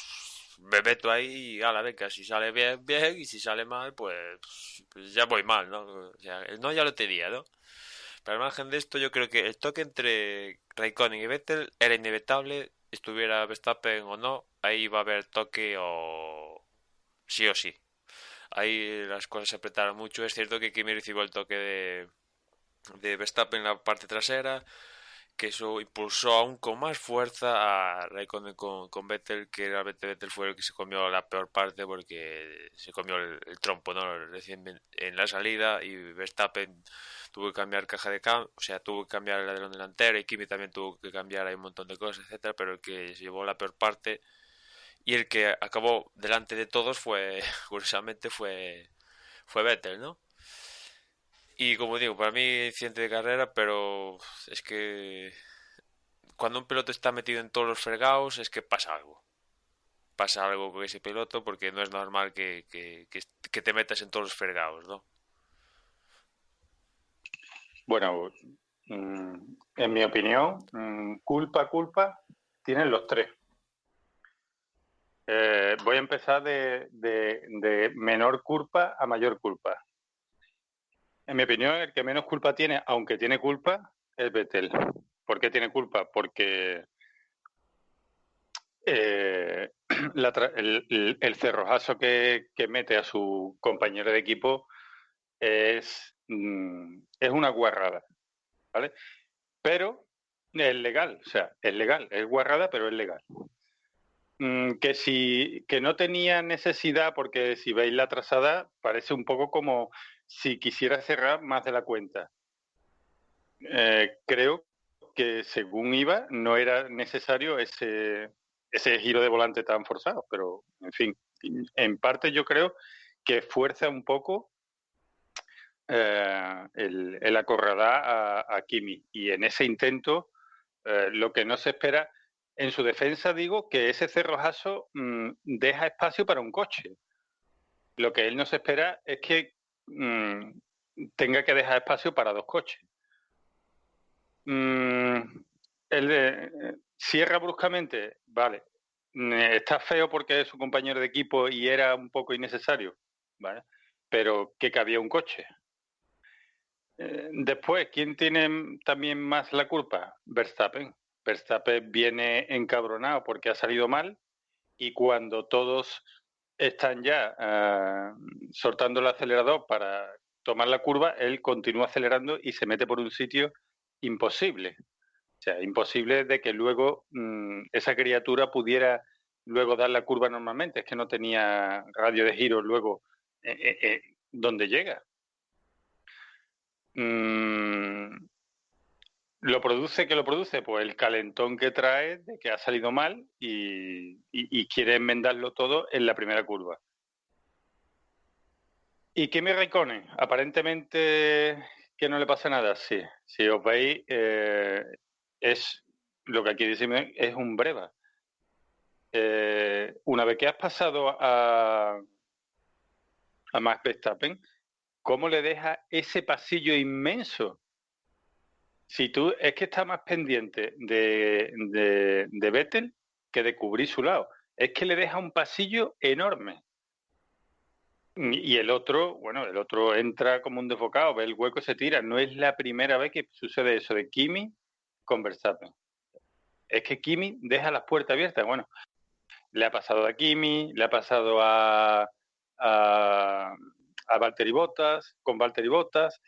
me meto ahí y a la venga, si sale bien, bien y si sale mal pues ya voy mal, ¿no? O sea, el no ya lo tenía, ¿no? Pero al margen de esto yo creo que el toque entre Raikkonen y Vettel era inevitable, estuviera Verstappen o no, ahí iba a haber toque o sí o sí. Ahí las cosas se apretaron mucho. Es cierto que Kimi recibió el toque de Verstappen en la parte trasera, que eso impulsó aún con más fuerza a Raikkonen con Vettel, que realmente Vettel fue el que se comió la peor parte porque se comió el trompo, ¿no? Recién en la salida y Verstappen tuvo que cambiar caja de cambio, o sea, tuvo que cambiar el alerón delantero y Kimi también tuvo que cambiar ahí un montón de cosas, etcétera, pero el que se llevó la peor parte y el que acabó delante de todos curiosamente, fue Vettel, ¿no? Y como digo, para mí accidente de carrera, pero es que cuando un piloto está metido en todos los fregados es que pasa algo. Pasa algo con ese piloto porque no es normal que te metas en todos los fregados, ¿no? Bueno, en mi opinión, culpa tienen los tres. Voy a empezar de menor culpa a mayor culpa. En mi opinión, el que menos culpa tiene, aunque tiene culpa, es Vettel. ¿Por qué tiene culpa? Porque el cerrojazo que mete a su compañero de equipo es una guarrada, ¿vale? Pero es legal, o sea, es legal, es guarrada, pero es legal. Que no tenía necesidad, porque si veis la trazada, parece un poco como si quisiera cerrar más de la cuenta. Creo que según iba, no era necesario ese giro de volante tan forzado, pero en fin, en parte yo creo que fuerza un poco el acorralar a Kimi, y en ese intento lo que no se espera, en su defensa digo que ese cerrojazo deja espacio para un coche. Lo que él no se espera es que tenga que dejar espacio para dos coches. Cierra bruscamente, vale. Está feo porque es su compañero de equipo y era un poco innecesario, ¿vale? Pero que cabía un coche. Después, ¿quién tiene también más la culpa? Verstappen. Verstappen viene encabronado porque ha salido mal, y cuando todos están ya soltando el acelerador para tomar la curva, él continúa acelerando y se mete por un sitio imposible. O sea, imposible de que luego esa criatura pudiera luego dar la curva normalmente. Es que no tenía radio de giro luego donde llega. ¿Lo produce? ¿Qué lo produce? Pues el calentón que trae de que ha salido mal y quiere enmendarlo todo en la primera curva. ¿Y Kimi Raikkonen? Aparentemente que no le pasa nada. Sí, si os veis, es lo que aquí decimos, es un breva. Una vez que has pasado a Max Verstappen, ¿cómo le deja ese pasillo inmenso? Si tú es que estás más pendiente de Vettel que de cubrir su lado. Es que le deja un pasillo enorme. Y el otro entra como un desbocado, ve el hueco y se tira. No es la primera vez que sucede eso de Kimi con Verstappen. Es que Kimi deja las puertas abiertas. Bueno, le ha pasado a Kimi, le ha pasado a Valtteri Bottas, con Valtteri Bottas.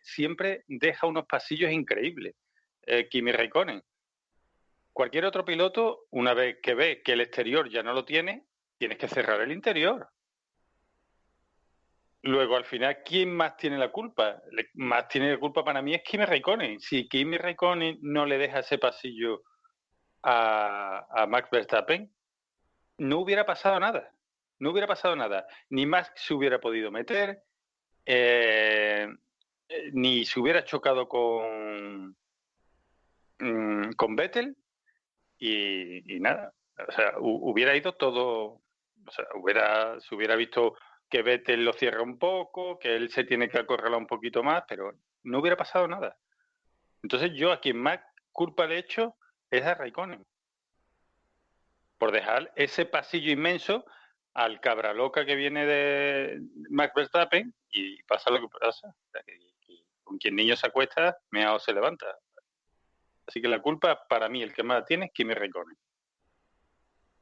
Siempre deja unos pasillos increíbles. Kimi Raikkonen. Cualquier otro piloto, una vez que ve que el exterior ya no lo tiene, tienes que cerrar el interior. Luego, al final, ¿quién más tiene la culpa? Más tiene la culpa para mí es Kimi Raikkonen. Si Kimi Raikkonen no le deja ese pasillo a Max Verstappen, no hubiera pasado nada. No hubiera pasado nada. Ni Max se hubiera podido meter, ni se hubiera chocado con Vettel, y nada. O sea, hubiera ido todo. O sea, se hubiera visto que Vettel lo cierra un poco, que él se tiene que acorralar un poquito más, pero no hubiera pasado nada. Entonces yo a quien más culpa le he hecho es a Raikkonen, por dejar ese pasillo inmenso al cabra loca que viene de Max Verstappen, y pasa lo que pasa. O sea, que con quien niño se acuesta, meao se levanta. Así que la culpa, para mí, el que más tiene es Kimi Raikkonen.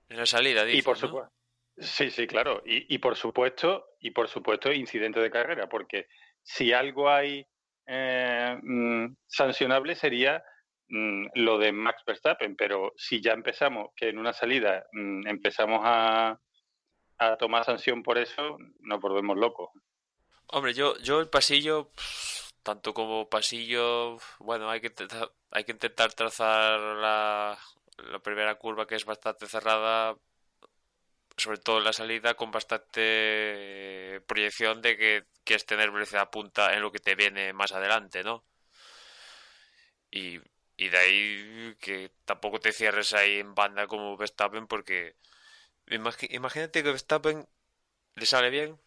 En la salida, dices, Y por ¿no? supuesto, sí, claro. Y por supuesto, incidente de carrera, porque si algo hay sancionable sería lo de Max Verstappen, pero si ya empezamos, que en una salida empezamos a tomar sanción por eso, nos volvemos locos. Hombre, yo el pasillo, tanto como pasillo, bueno, hay que intentar trazar la primera curva, que es bastante cerrada, sobre todo en la salida, con bastante proyección de que quieres tener velocidad punta en lo que te viene más adelante, ¿no? Y, y de ahí que tampoco te cierres ahí en banda como Verstappen, porque imagínate que Verstappen le sale bien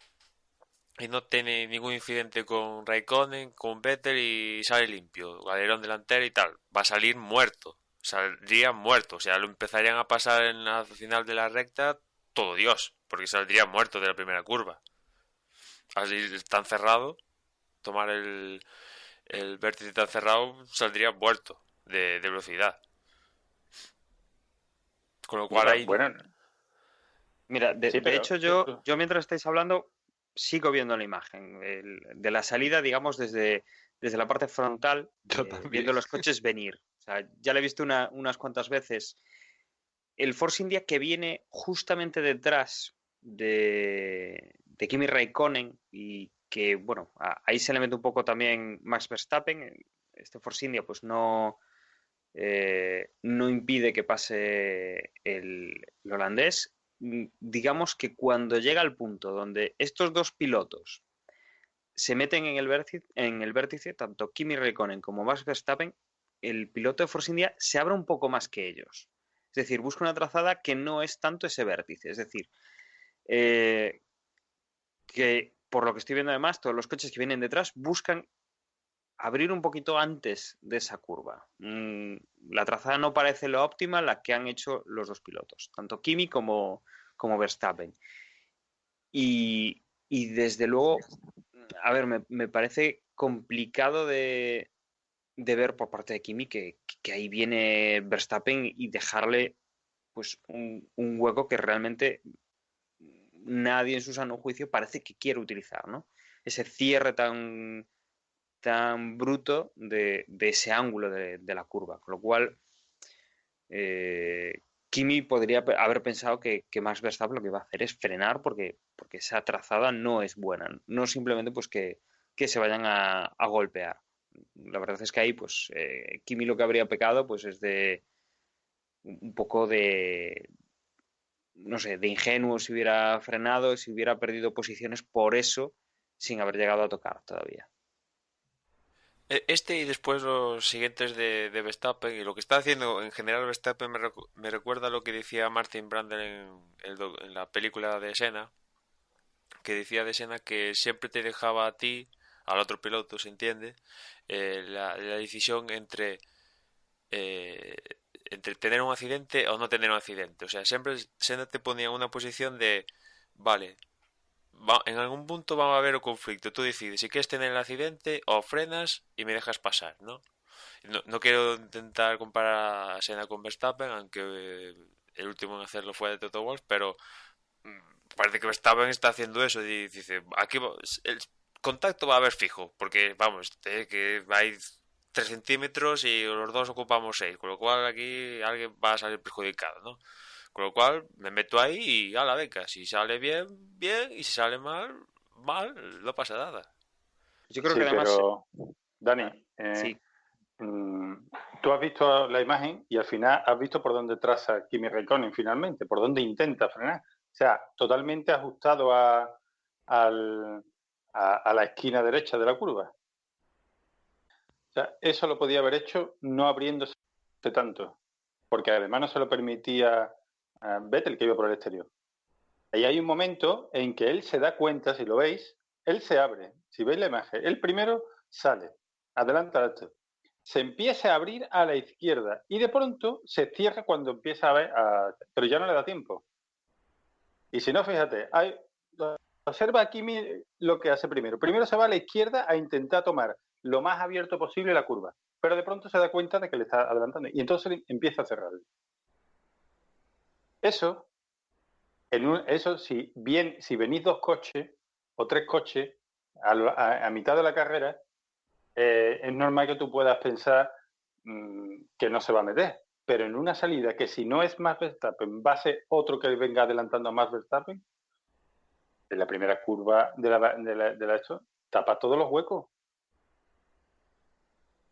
y no tiene ningún incidente con Raikkonen, con Vettel, y sale limpio, alerón delantero y tal. Va a salir muerto. O saldría muerto. O sea, lo empezarían a pasar en la final de la recta todo Dios, porque saldría muerto de la primera curva. Así tan cerrado, tomar el vértice tan cerrado, saldría muerto de velocidad. Con lo cual ahí... Bueno, Mira, sí, de pero hecho yo mientras estáis hablando sigo viendo la imagen de la salida, digamos, desde la parte frontal, Yo también. viendo los coches venir. O sea, ya la he visto unas cuantas veces. El Force India que viene justamente detrás de Kimi Raikkonen y que, bueno, ahí se le mete un poco también Max Verstappen. Este Force India pues no impide que pase el holandés. Digamos que cuando llega al punto donde estos dos pilotos se meten en el vértice, tanto Kimi Raikkonen como Max Verstappen, el piloto de Force India se abre un poco más que ellos. Es decir, busca una trazada que no es tanto ese vértice. Es decir, que por lo que estoy viendo además, todos los coches que vienen detrás buscan abrir un poquito antes de esa curva. La trazada no parece la óptima, la que han hecho los dos pilotos, tanto Kimi como Verstappen. Y desde luego, a ver, me parece complicado de ver por parte de Kimi que ahí viene Verstappen y dejarle pues un hueco que realmente nadie en su sano juicio parece que quiere utilizar, ¿no? Ese cierre tan bruto de ese ángulo de la curva. Con lo cual, Kimi podría haber pensado que Max Verstappen lo que va a hacer es frenar porque esa trazada no es buena. No simplemente pues que se vayan a golpear. La verdad es que ahí, pues, Kimi lo que habría pecado pues es de un poco no sé, de ingenuo si hubiera frenado, si hubiera perdido posiciones por eso, sin haber llegado a tocar todavía. Este y después los siguientes de Verstappen, y lo que está haciendo en general Verstappen me recuerda a lo que decía Martin Brundle en la película de Senna, que decía de Senna que siempre te dejaba a ti, al otro piloto, se entiende, la decisión eh, entre tener un accidente o no tener un accidente. O sea, siempre Senna te ponía en una posición de, vale, en algún punto va a haber un conflicto. Tú decides si quieres tener el accidente o frenas y me dejas pasar, ¿no? No quiero intentar comparar a Senna con Verstappen, aunque el último en hacerlo fue de Toto Wolff, pero parece que Verstappen está haciendo eso y dice, aquí el contacto va a haber fijo, porque vamos, que hay 3 centímetros y los dos ocupamos 6, con lo cual aquí alguien va a salir perjudicado, ¿no? Con lo cual me meto ahí y a la beca, si sale bien, bien, y si sale mal, mal, no pasa nada. Yo creo sí, que además, pero Dani, sí, mm, tú has visto la imagen y al final has visto por dónde traza Kimi Raikkonen finalmente, por dónde intenta frenar. O sea, totalmente ajustado al- a la esquina derecha de la curva. O sea, eso lo podía haber hecho no abriéndose tanto, porque además no se lo permitía Vettel, que iba por el exterior. Ahí hay un momento en que él se da cuenta, si lo veis, él se abre. Si veis la imagen, él primero sale, adelanta esto, se empieza a abrir a la izquierda y de pronto se cierra cuando empieza a ver, pero ya no le da tiempo. Y si no, fíjate, observa aquí lo que hace primero. Primero se va a la izquierda a intentar tomar lo más abierto posible la curva, pero de pronto se da cuenta de que le está adelantando y entonces empieza a cerrar. Eso, si venís 2 coches o 3 coches a mitad de la carrera, es normal que tú puedas pensar que no se va a meter. Pero en una salida que si no es Max Verstappen, va a ser otro que venga adelantando a Max Verstappen, en la primera curva de la esto, tapa todos los huecos.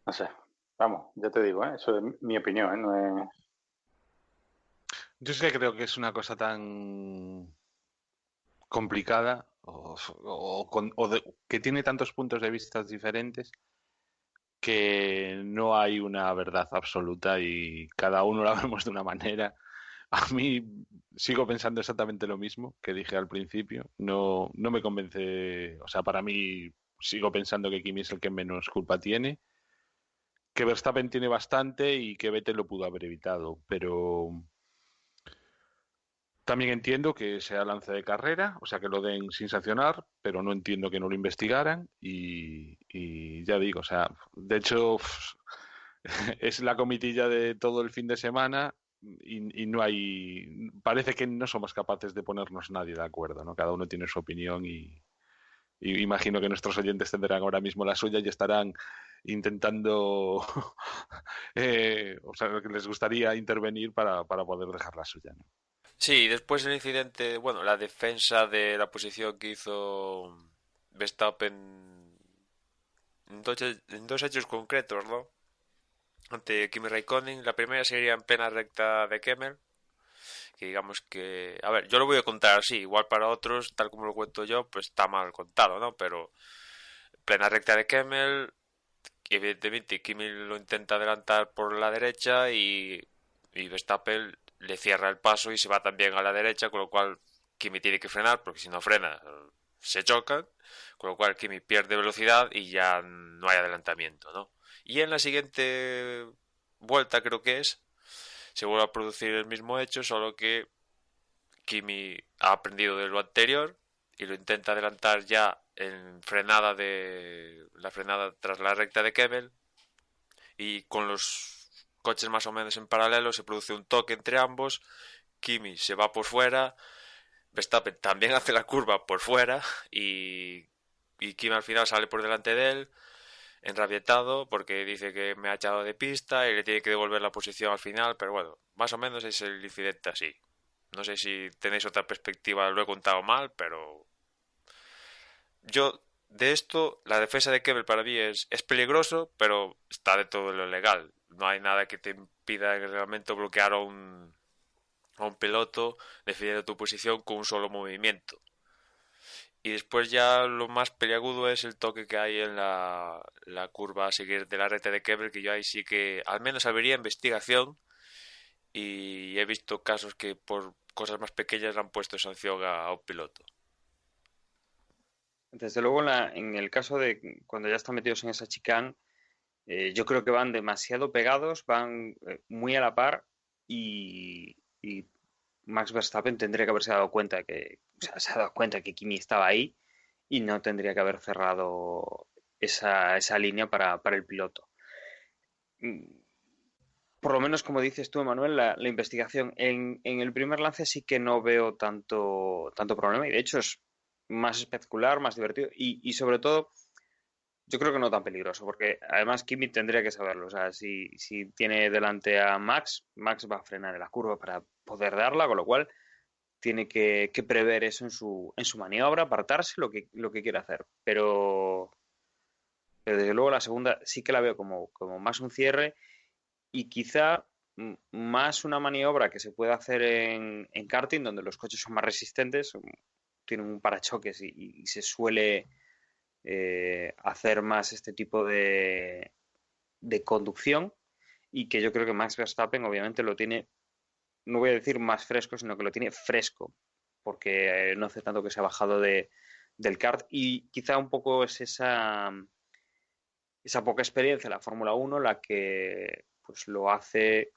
No sé, vamos, ya te digo, eso es mi opinión, no es... Yo es que creo que es una cosa tan complicada que tiene tantos puntos de vista diferentes que no hay una verdad absoluta y cada uno la vemos de una manera. A mí sigo pensando exactamente lo mismo que dije al principio. No me convence, o sea, para mí sigo pensando que Kimi es el que menos culpa tiene. que Verstappen tiene bastante y que Vettel lo pudo haber evitado, pero también entiendo que sea lance de carrera, o sea, que lo den sin sancionar, pero no entiendo que no lo investigaran y ya digo, o sea, de hecho es la comitilla de todo el fin de semana y no hay, parece que no somos capaces de ponernos nadie de acuerdo, ¿no? Cada uno tiene su opinión y imagino que nuestros oyentes tendrán ahora mismo la suya y estarán intentando, o sea, que les gustaría intervenir para poder dejar la suya, ¿no? Sí, después el incidente, bueno, la defensa de la posición que hizo Verstappen en dos hechos concretos, ¿no? Ante Kimi Raikkonen, la primera sería en plena recta de Kemmel, que digamos que, a ver, yo lo voy a contar así, igual para otros, tal como lo cuento yo, pues está mal contado, ¿no? Pero plena recta de Kemmel, evidentemente Kimi lo intenta adelantar por la derecha y Verstappen le cierra el paso y se va también a la derecha, con lo cual Kimi tiene que frenar, porque si no frena se chocan, con lo cual Kimi pierde velocidad y ya no hay adelantamiento, ¿no? Y en la siguiente vuelta creo que se vuelve a producir el mismo hecho, solo que Kimi ha aprendido de lo anterior y lo intenta adelantar ya en la frenada tras la recta de Kemmel y con los coches más o menos en paralelo se produce un toque entre ambos. Kimi se va por fuera, Verstappen también hace la curva por fuera y Kimi al final sale por delante de él enrabietado porque dice que me ha echado de pista y le tiene que devolver la posición al final, pero bueno, más o menos es el incidente así. No sé si tenéis otra perspectiva, lo he contado mal, pero yo de esto, la defensa de Kemmel para mí es peligroso, pero está de todo lo legal. No hay nada que te impida en el reglamento bloquear a un piloto defendiendo tu posición con un solo movimiento. Y después ya lo más peliagudo es el toque que hay en la curva a seguir de la recta de Kemmel, que yo ahí sí que al menos habría investigación y he visto casos que por cosas más pequeñas le han puesto sanción a un piloto. Desde luego, en el caso de cuando ya están metidos en esa chicane, yo creo que van demasiado pegados, van muy a la par y Max Verstappen tendría que haberse dado cuenta o sea, se ha dado cuenta que Kimi estaba ahí y no tendría que haber cerrado esa línea para el piloto. Por lo menos, como dices tú, Emanuel, la investigación en el primer lance sí que no veo tanto problema y de hecho es más espectacular, más divertido y sobre todo yo creo que no tan peligroso, porque además Kimi tendría que saberlo. O sea, si tiene delante a Max, Max va a frenar en la curva para poder darla, con lo cual tiene que prever eso en su maniobra, apartarse lo que quiere hacer. Pero desde luego la segunda sí que la veo como más un cierre y quizá más una maniobra que se puede hacer en karting, donde los coches son más resistentes, tienen un parachoques y se suele hacer más este tipo de conducción y que yo creo que Max Verstappen obviamente lo tiene, no voy a decir más fresco, sino que lo tiene fresco, porque no hace tanto que se ha bajado del kart y quizá un poco es esa poca experiencia en la Fórmula 1 la que pues lo hace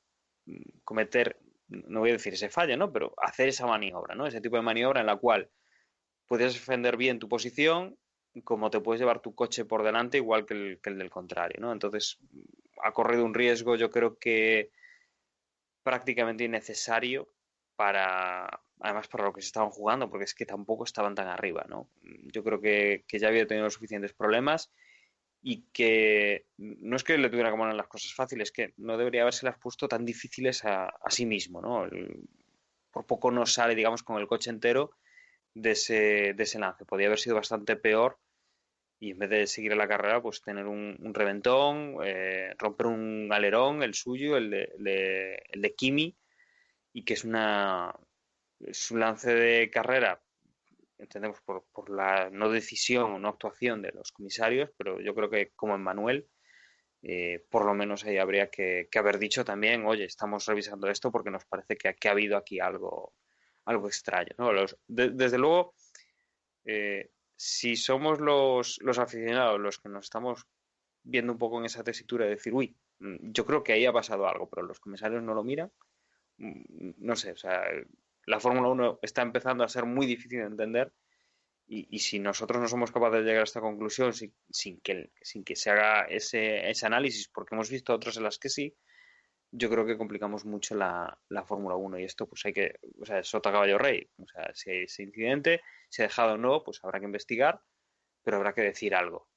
cometer, no voy a decir ese fallo, ¿no? Pero hacer esa maniobra, ¿no? Ese tipo de maniobra en la cual puedes defender bien tu posición, como te puedes llevar tu coche por delante, igual que el del contrario, ¿no? Entonces, ha corrido un riesgo, yo creo que prácticamente innecesario además para lo que se estaban jugando, porque es que tampoco estaban tan arriba, ¿no? Yo creo que ya había tenido suficientes problemas y que no es que le tuviera que poner las cosas fáciles, es que no debería habérselas puesto tan difíciles a sí mismo, ¿no? Por poco no sale, digamos, con el coche entero de ese lance. Podía haber sido bastante peor y en vez de seguir en la carrera, pues tener un reventón, romper un alerón, el suyo, el de Kimi, y que es un lance de carrera, entendemos, por la no decisión o no actuación de los comisarios, pero yo creo que como en Manuel, por lo menos ahí habría que haber dicho también, oye, estamos revisando esto porque nos parece que ha habido aquí algo extraño, ¿no? Desde luego, si somos los aficionados los que nos estamos viendo un poco en esa tesitura de decir, uy, Yo creo que ahí ha pasado algo, pero los comisarios no lo miran. No sé, o sea, la Fórmula 1 está empezando a ser muy difícil de entender y si nosotros no somos capaces de llegar a esta conclusión sin que se haga ese análisis, porque hemos visto otras en las que sí, yo creo que complicamos mucho la Fórmula 1 y esto pues hay que, o sea, es sota caballo rey. O sea, si hay ese incidente, si ha dejado o no, pues habrá que investigar, pero habrá que decir algo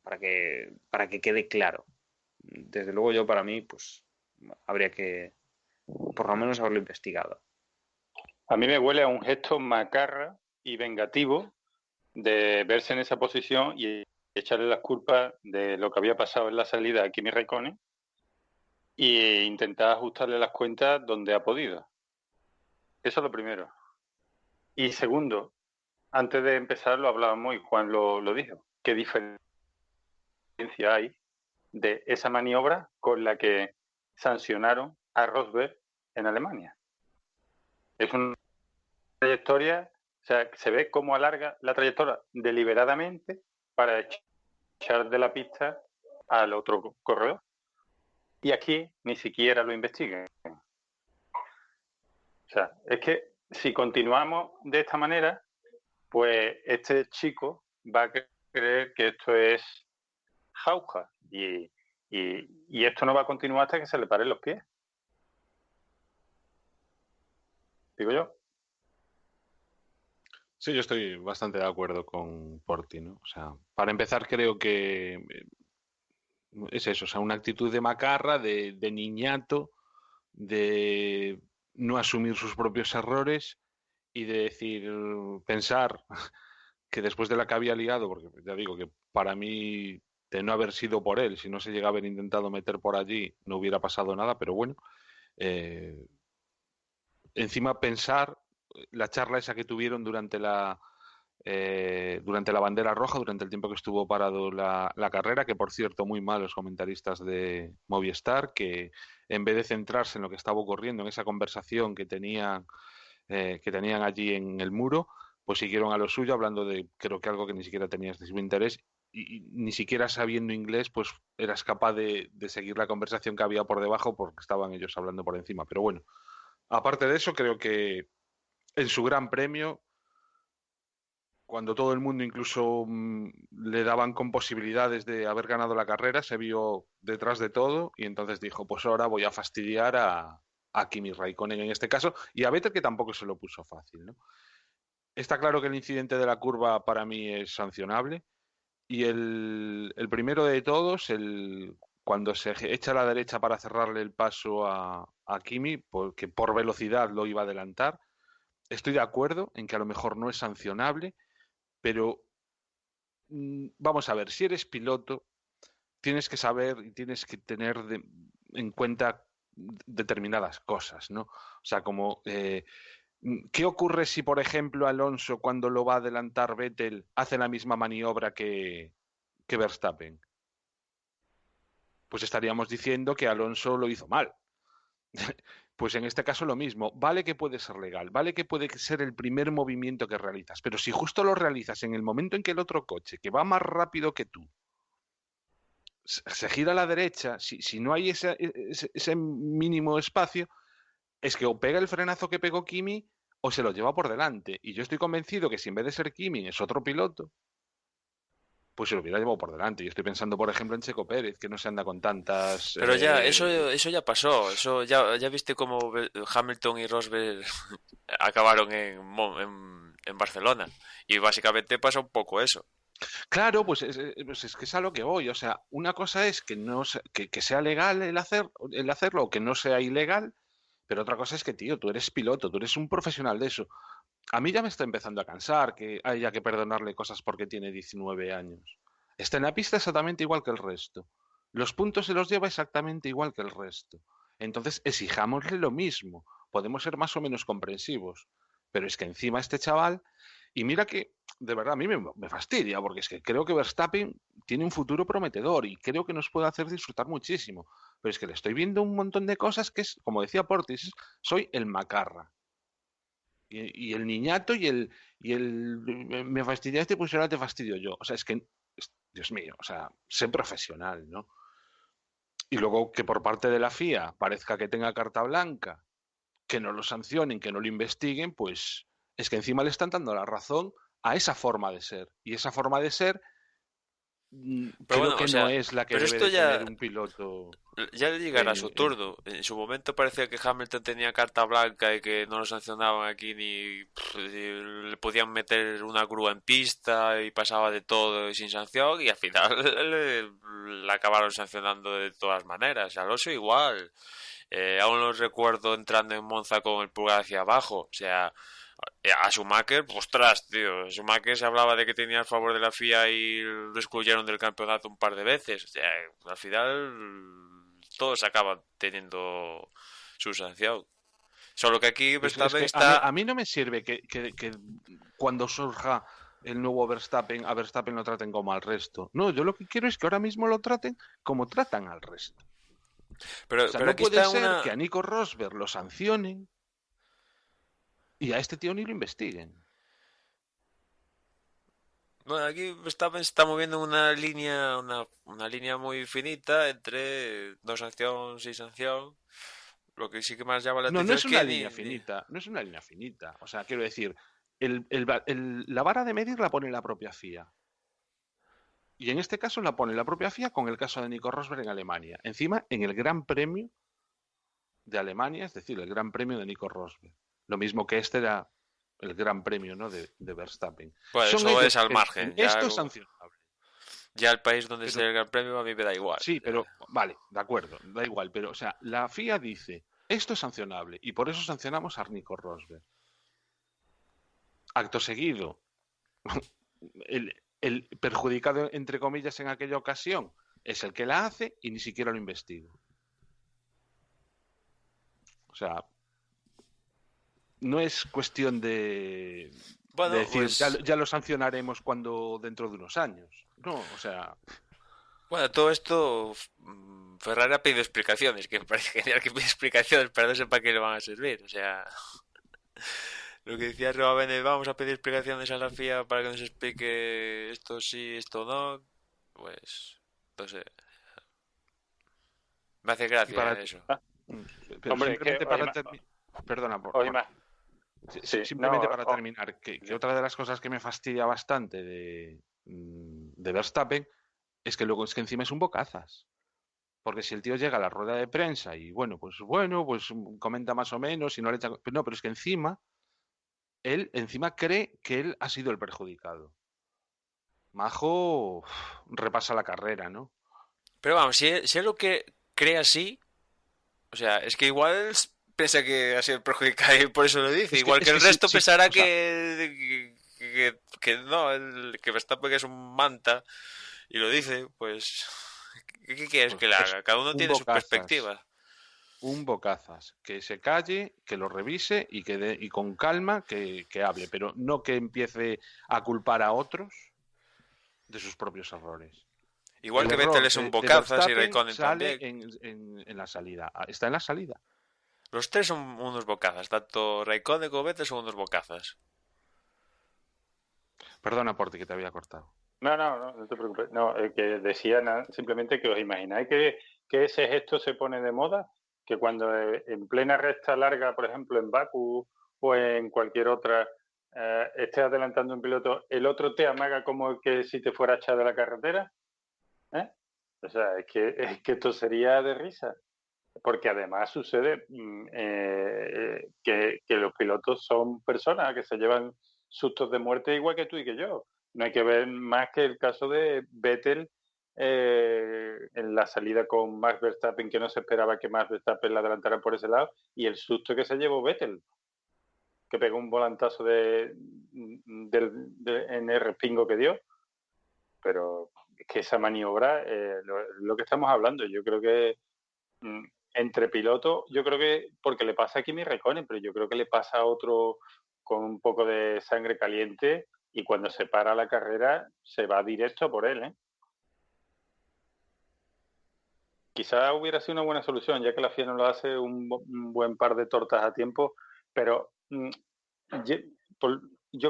para que quede claro. Desde luego yo para mí, pues habría que por lo menos haberlo investigado. A mí me huele a un gesto macarra y vengativo de verse en esa posición y echarle las culpas de lo que había pasado en la salida a Kimi Raikkonen e intentar ajustarle las cuentas donde ha podido. Eso es lo primero. Y segundo, antes de empezar lo hablábamos y Juan lo dijo, ¿qué diferencia hay de esa maniobra con la que sancionaron a Rosberg en Alemania? Es una trayectoria, o sea, se ve cómo alarga la trayectoria deliberadamente para echar de la pista al otro corredor. Y aquí ni siquiera lo investiguen. O sea, es que si continuamos de esta manera, pues este chico va a creer que esto es jauja y esto no va a continuar hasta que se le paren los pies. Digo yo. Sí, yo estoy bastante de acuerdo con Porti, ¿no? O sea, para empezar creo que es eso, o sea, una actitud de macarra, de niñato, de no asumir sus propios errores y de decir, pensar que después de la que había liado, porque ya digo que para mí, de no haber sido por él, si no se llega a haber intentado meter por allí, no hubiera pasado nada, pero bueno, encima pensar la charla esa que tuvieron durante la bandera roja, durante el tiempo que estuvo parado la carrera, que por cierto, muy mal los comentaristas de Movistar, que en vez de centrarse en lo que estaba ocurriendo, en esa conversación que tenían allí en el muro, pues siguieron a lo suyo hablando de creo que algo que ni siquiera tenía excesivo interés y ni siquiera sabiendo inglés, pues eras capaz de seguir la conversación que había por debajo porque estaban ellos hablando por encima. Pero bueno, aparte de eso, creo que en su gran premio cuando todo el mundo incluso le daban con posibilidades de haber ganado la carrera, se vio detrás de todo y entonces dijo, pues ahora voy a fastidiar a Kimi Raikkonen en este caso y a Vettel que tampoco se lo puso fácil, ¿no? Está claro que el incidente de la curva para mí es sancionable y el primero de todos, cuando se echa a la derecha para cerrarle el paso a Kimi, porque por velocidad lo iba a adelantar, estoy de acuerdo en que a lo mejor no es sancionable, pero vamos a ver, si eres piloto, tienes que saber y tienes que tener en cuenta determinadas cosas, ¿no? O sea, como, ¿qué ocurre si, por ejemplo, Alonso, cuando lo va a adelantar Vettel, hace la misma maniobra que Verstappen? Pues estaríamos diciendo que Alonso lo hizo mal. Pues en este caso lo mismo, vale que puede ser legal, vale que puede ser el primer movimiento que realizas, pero si justo lo realizas en el momento en que el otro coche, que va más rápido que tú, se gira a la derecha, si no hay ese mínimo espacio, es que o pega el frenazo que pegó Kimi o se lo lleva por delante. Y yo estoy convencido que si en vez de ser Kimi es otro piloto, pues se lo hubiera llevado por delante. Yo estoy pensando, por ejemplo, en Checo Pérez, que no se anda con tantas... Pero ya, eso ya pasó. Eso ya viste cómo Hamilton y Rosberg acabaron en Barcelona. Y básicamente pasa un poco eso. Claro, pues es que es a lo que voy. O sea, una cosa es que no que sea legal el hacerlo o que no sea ilegal, pero otra cosa es que, tío, tú eres piloto, tú eres un profesional de eso. A mí ya me está empezando a cansar que haya que perdonarle cosas porque tiene 19 años. Está en la pista exactamente igual que el resto. Los puntos se los lleva exactamente igual que el resto. Entonces, exijámosle lo mismo. Podemos ser más o menos comprensivos. Pero es que encima este chaval, y mira que de verdad a mí me fastidia, porque es que creo que Verstappen tiene un futuro prometedor y creo que nos puede hacer disfrutar muchísimo. Pero es que le estoy viendo un montón de cosas que es, como decía Portis, soy el macarra. Y el niñato me fastidiaste, pues ahora te fastidio yo. O sea, es que, Dios mío, o sea, sé profesional, ¿no? y luego que por parte de la FIA parezca que tenga carta blanca, que no lo sancionen, que no lo investiguen, pues es que encima le están dando la razón a esa forma de ser. Y esa forma de ser Pero creo bueno, que o no sea, es la que pero debe esto de tener ya, un piloto ya le llegará a su turno. En su momento parecía que Hamilton tenía carta blanca y que no lo sancionaban aquí ni le podían meter una grúa en pista y pasaba de todo y sin sanción y al final la acabaron sancionando de todas maneras. Alonso igual. Aún lo recuerdo entrando en Monza con el pulgar hacia abajo. O sea, a Schumacher, pues ostras, tío. Schumacher se hablaba de que tenía el favor de la FIA y lo excluyeron del campeonato un par de veces. O sea, al final todos acaban teniendo su sanción. Solo que aquí Es Verstappen que está... a mí no me sirve que cuando surja el nuevo Verstappen, a Verstappen lo traten como al resto. No, yo lo que quiero es que ahora mismo lo traten como tratan al resto. O sea, Pero no aquí puede está ser una... que a Nico Rosberg lo sancionen y a este tío ni lo investiguen. Bueno, aquí Verstappen se está moviendo en una línea muy finita entre no sanción, sí sanción. Lo que sí que más llama la No, no atención es es una que línea finita, no es una línea finita. O sea, quiero decir, la vara de medir la pone la propia FIA. Y en este caso la pone la propia FIA con el caso de Nico Rosberg en Alemania. Encima, en el Gran Premio de Alemania, es decir, el Gran Premio de Nico Rosberg. Lo mismo que este era el Gran Premio, ¿no?, de Verstappen. Pues Son eso es ellos al que dicen, margen. esto es sancionable. Ya el país donde Pero esté el Gran Premio a mí me da igual. sí, pero vale, de acuerdo, da igual. Pero, o sea, la FIA dice, esto es sancionable y por eso sancionamos a Nico Rosberg. Acto seguido, el perjudicado, entre comillas, en aquella ocasión es el que la hace y ni siquiera lo investiga. O sea, no es cuestión de Bueno, decir, pues ya lo sancionaremos cuando dentro de unos años. No, o sea, bueno, todo esto Ferrari ha pedido explicaciones, que me parece genial que pida explicaciones, pero no sé para qué le van a servir. O sea, lo que decía Reba Bene, vamos a pedir explicaciones a la FIA para que nos explique esto sí, esto no. Pues, no sé, me hace y para, gracia eso. pero Hombre, es que, simplemente para terminar, perdona, oye más. Sí, simplemente no, para terminar, que otra de las cosas que me fastidia bastante de Verstappen es que luego es que encima es un bocazas. Porque si el tío llega a la rueda de prensa y bueno, pues comenta más o menos y no le echa... No, pero es que él encima cree que él ha sido el perjudicado. Majo repasa la carrera, ¿no? Pero vamos, si es lo que cree así, o sea, es que igual piensa que ha sido perjudicado y por eso lo dice. Igual que Es que el resto sí, pensará o sea, que no, que Verstappen es un manta y lo dice, pues, ¿qué quieres pues que le es haga? Cada uno un tiene su bocazas, perspectiva. un bocazas. Que se calle, que lo revise y con calma que hable, pero no que empiece a culpar a otros de sus propios errores. Igual El que Vettel error es un de bocazas y Verstappen Raikkonen sale también. en la salida. Está en la salida. Los tres son unos bocazas, tanto Raikkonen como Vettel son unos bocazas. Perdona, Porti, que te había cortado. no te preocupes. No, que decía simplemente que os imagináis que ese gesto se pone de moda, que cuando en plena recta larga, por ejemplo, en Baku o en cualquier otra, estés adelantando un piloto, el otro te amaga como que si te fuera a echar de la carretera. ¿Eh? O sea, es que esto sería de risa. Porque además sucede que los pilotos son personas que se llevan sustos de muerte igual que tú y que yo. No hay que ver más que el caso de Vettel en la salida con Max Verstappen, que no se esperaba que Max Verstappen la adelantara por ese lado, y el susto que se llevó Vettel, que pegó un volantazo en el respingo que dio. Pero es que esa maniobra, lo que estamos hablando, yo creo que entre pilotos, yo creo que, porque le pasa a Kimi Raikkonen, pero yo creo que le pasa a otro con un poco de sangre caliente y cuando se para la carrera se va directo por él, ¿eh? Quizá hubiera sido una buena solución, ya que la FIA no lo hace un buen par de tortas a tiempo, pero yo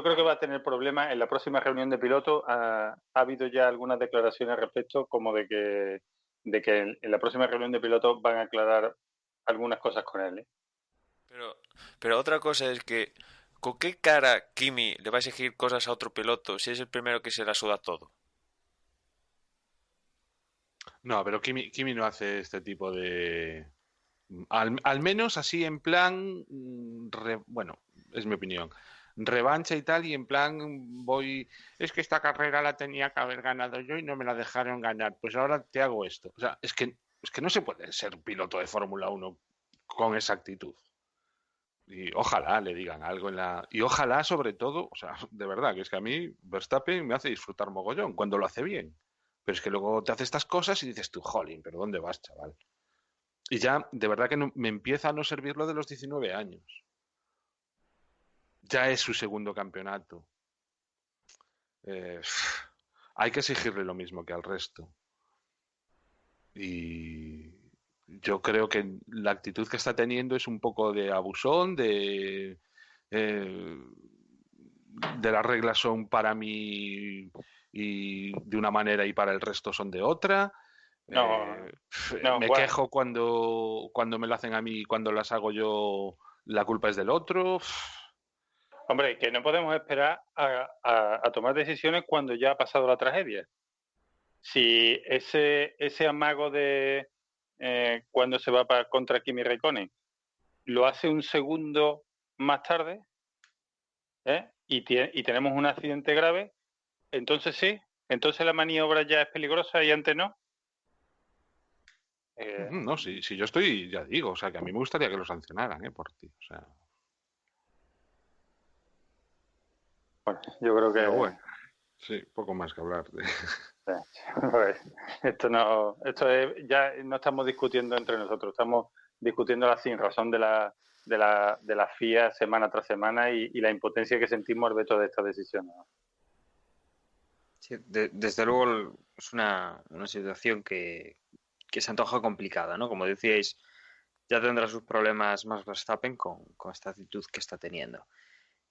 creo que va a tener problemas en la próxima reunión de pilotos. Ha habido ya algunas declaraciones al respecto, como de que de que en la próxima reunión de pilotos van a aclarar algunas cosas con él, ¿eh? Pero otra cosa es que, ¿con qué cara Kimi le va a exigir cosas a otro piloto si es el primero que se la suda todo? No, pero Kimi no hace este tipo de... Al menos así en plan... bueno, es mi opinión. Revancha y tal, y en plan voy... Es que esta carrera la tenía que haber ganado yo y no me la dejaron ganar. Pues ahora te hago esto. O sea, es que no se puede ser piloto de Fórmula 1 con esa actitud. Y ojalá le digan algo en la... Y ojalá, sobre todo, o sea, de verdad, que es que a mí Verstappen me hace disfrutar mogollón cuando lo hace bien. Pero es que luego te hace estas cosas y dices tú, jolín, pero ¿dónde vas, chaval? Y ya, de verdad que me empieza a no servir lo de los 19 años. Ya es su segundo campeonato. Eh, hay que exigirle lo mismo que al resto. Y yo creo que la actitud que está teniendo es un poco de abusón, de las reglas son para mí y de una manera y para el resto son de otra. No, no, Me Juan, quejo cuando me lo hacen a mí y cuando las hago yo, la culpa es del otro. hombre, que no podemos esperar a tomar decisiones cuando ya ha pasado la tragedia. Si ese amago de cuando se va contra Kimi Raikkonen lo hace un segundo más tarde, y tenemos un accidente grave, entonces sí, entonces la maniobra ya es peligrosa y antes no. No, si yo estoy, ya digo, o sea, que a mí me gustaría que lo sancionaran, por ti. O sea, Bueno, yo creo que... pero bueno, sí, poco más que hablar de... Pues, esto es, ya no estamos discutiendo entre nosotros, estamos discutiendo la sin razón de la FIA semana tras semana y la impotencia que sentimos al ver todas estas decisiones, ¿no? Sí, desde luego es una situación que se antoja complicada, ¿no? Como decíais, ya tendrá sus problemas más Verstappen con esta actitud que está teniendo.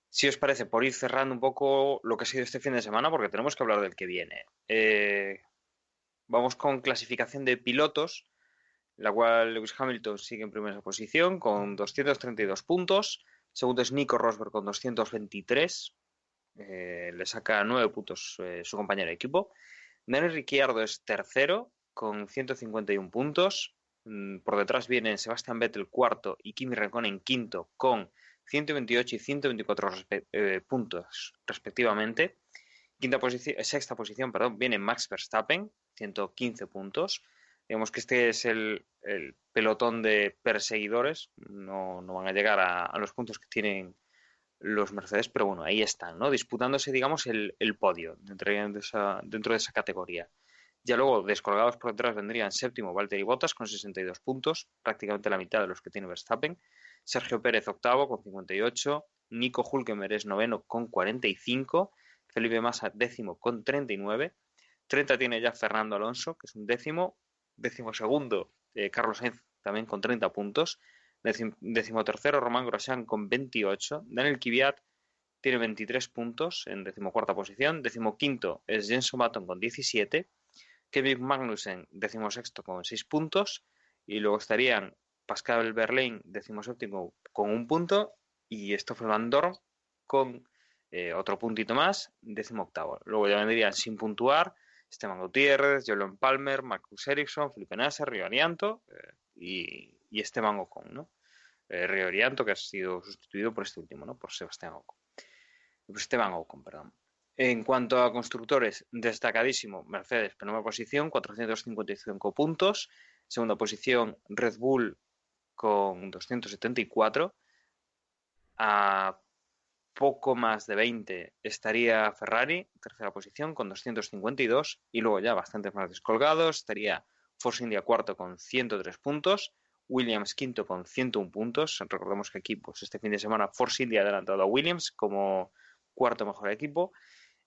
Si os parece, por ir cerrando un poco lo que ha sido este fin de semana, porque tenemos que hablar del que viene. Vamos con clasificación de pilotos, la cual Lewis Hamilton sigue en primera posición con 232 puntos. Segundo es Nico Rosberg con 223. Le saca 9 puntos su compañero de equipo. Daniel Ricciardo es tercero con 151 puntos. Por detrás vienen Sebastian Vettel cuarto y Kimi Räikkönen quinto con 128 y 124 puntos respectivamente. Sexta posición, perdón, viene Max Verstappen, 115 puntos. Digamos que este es el pelotón de perseguidores. No van a llegar a los puntos que tienen los Mercedes, pero bueno, ahí están, ¿no? Disputándose, digamos, el podio dentro de esa categoría. Ya luego, descolgados por detrás, vendrían séptimo Valtteri Bottas con 62 puntos, prácticamente la mitad de los que tiene Verstappen. Sergio Pérez octavo con 58. Nico Hülkenberg es noveno con 45. Felipe Massa décimo con 39. 30 tiene ya Fernando Alonso, que es un décimo. Décimo segundo, Carlos Sainz también con 30 puntos. Décimo tercero, Román Grosjean con 28. Daniel Kvyat tiene 23 puntos en decimocuarta posición. Décimo quinto es Jenson Button con 17. Kevin Magnussen, decimosexto con 6 puntos. Y luego estarían Pascal Wehrlein, decimoséptimo con 1 punto. Y Stoffel Van Dorn con otro puntito más, decimoctavo. Luego ya vendrían sin puntuar Esteban Gutiérrez, Jolyon Palmer, Marcus Ericsson, Felipe Nasser, Rio Arianto y Esteban Ocon, ¿no? Rio Arianto, que ha sido sustituido por este último, ¿no? Por Sebastián Ocon. Por Esteban Ocon, perdón. En cuanto a constructores, destacadísimo Mercedes, primera posición, 455 puntos. Segunda posición, Red Bull con 274. A poco más de 20 estaría Ferrari, tercera posición, con 252. Y luego ya bastantes más descolgados. Estaría Force India cuarto con 103 puntos. Williams quinto con 101 puntos. Recordemos que aquí, pues este fin de semana, Force India ha adelantado a Williams como cuarto mejor equipo.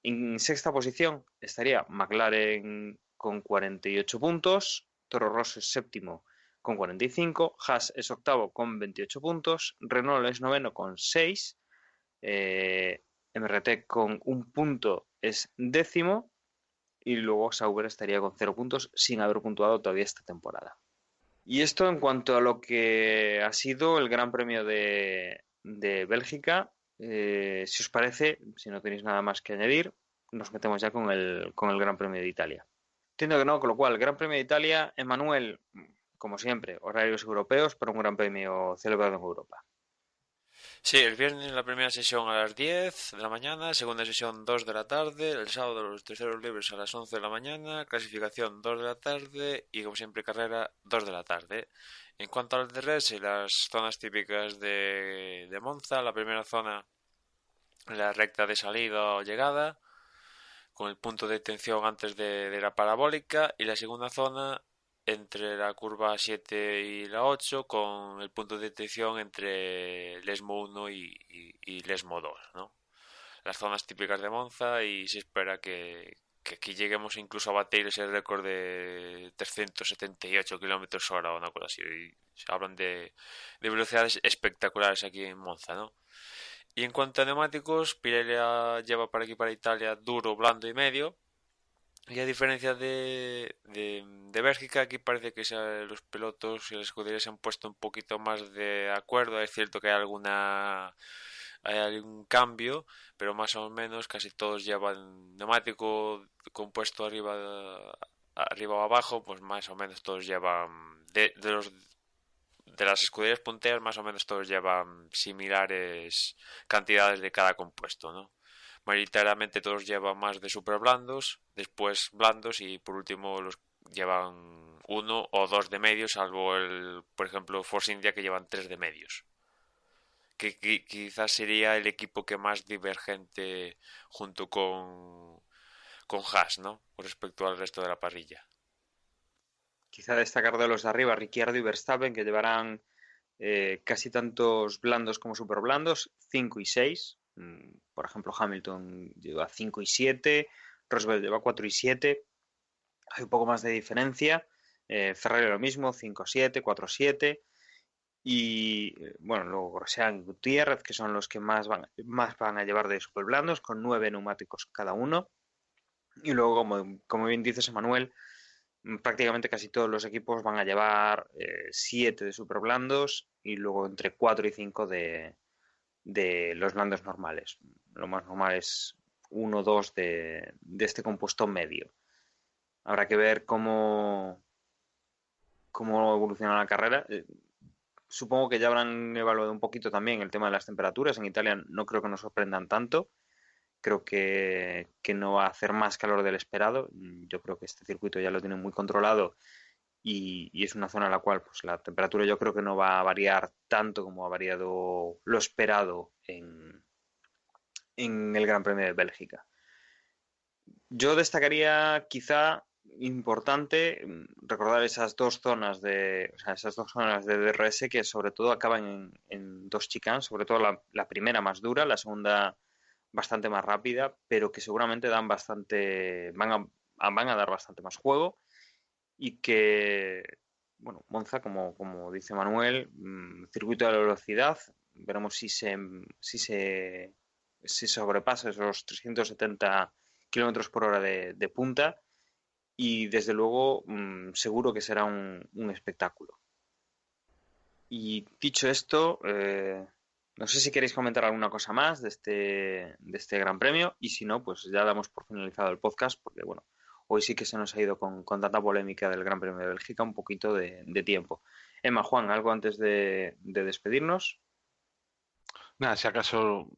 En sexta posición estaría McLaren con 48 puntos. Toro Rosso es séptimo con 45. Haas es octavo con 28 puntos. Renault es noveno con 6. MRT con 1 punto es décimo. y luego Sauber estaría con 0 puntos sin haber puntuado todavía esta temporada. Y esto en cuanto a lo que ha sido el Gran Premio de Bélgica. Si os parece, si no tenéis nada más que añadir, nos metemos ya con el Gran Premio de Italia. Entiendo que no, con lo cual, el Gran Premio de Italia, Emanuel, como siempre, horarios europeos para un Gran Premio celebrado en Europa. Sí, el viernes la primera sesión a las 10 de la mañana, segunda sesión 2 de la tarde, el sábado los terceros libres a las 11 de la mañana, clasificación 2 de la tarde y como siempre carrera 2 de la tarde. En cuanto al DRS y las zonas típicas de Monza, la primera zona la recta de salida o llegada, con el punto de detención antes de la parabólica, y la segunda zona entre la curva 7 y la 8 con el punto de detención entre Lesmo 1 y Lesmo 2, ¿no? Las zonas típicas de Monza, y se espera que aquí lleguemos incluso a batir ese récord de 378 kilómetros hora o una cosa así. Y se hablan de velocidades espectaculares aquí en Monza, ¿no? Y en cuanto a neumáticos, Pirelli lleva para aquí para Italia duro, blando y medio. Y a diferencia de Bélgica, aquí parece que los pilotos y las escuderías se han puesto un poquito más de acuerdo. Es cierto que hay algún cambio, pero más o menos casi todos llevan neumático compuesto arriba o abajo, pues más o menos todos llevan de las escuderías punteras, más o menos todos llevan similares cantidades de cada compuesto, ¿no? Mayoritariamente todos llevan más de super blandos, después blandos y por último los llevan 1 o 2 de medios, salvo por ejemplo, Force India, que llevan 3 de medios. Que quizás sería el equipo que más divergente junto con Haas, ¿no? Con respecto al resto de la parrilla. Quizá destacar de los de arriba, Ricciardo y Verstappen, que llevarán casi tantos blandos como super blandos, 5 y 6. Por ejemplo, Hamilton lleva 5 y 7, Rosberg lleva 4 y 7. Hay un poco más de diferencia. Ferrari lo mismo, 5-7, 4-7. Y bueno, luego Grosjean y Gutiérrez, que son los que más van a llevar de super blandos, con 9 neumáticos cada uno. Y luego, como bien dices, Emanuel, prácticamente casi todos los equipos van a llevar 7 de super blandos y luego entre 4 y 5 de los blandos normales. Lo más normal es 1 o 2 de este compuesto medio. Habrá que ver cómo evoluciona la carrera. Supongo que ya habrán evaluado un poquito también el tema de las temperaturas. En Italia no creo que nos sorprendan tanto. Creo que no va a hacer más calor del esperado. Yo creo que este circuito ya lo tienen muy controlado y es una zona en la cual pues, la temperatura yo creo que no va a variar tanto como ha variado lo esperado en el Gran Premio de Bélgica. Yo destacaría quizá importante recordar esas dos zonas de DRS que sobre todo acaban en dos chicanes, sobre todo la primera más dura, la segunda bastante más rápida, pero que seguramente van a dar bastante más juego y que, bueno, Monza, como dice Manuel, circuito de la velocidad, veremos si se sobrepasa esos 370 kilómetros por hora de punta y desde luego seguro que será un espectáculo. Y dicho esto, no sé si queréis comentar alguna cosa más de este Gran Premio y si no, pues ya damos por finalizado el podcast porque, bueno, hoy sí que se nos ha ido con tanta polémica del Gran Premio de Bélgica un poquito de tiempo. Emma, Juan, ¿algo antes de despedirnos? Nada, si acaso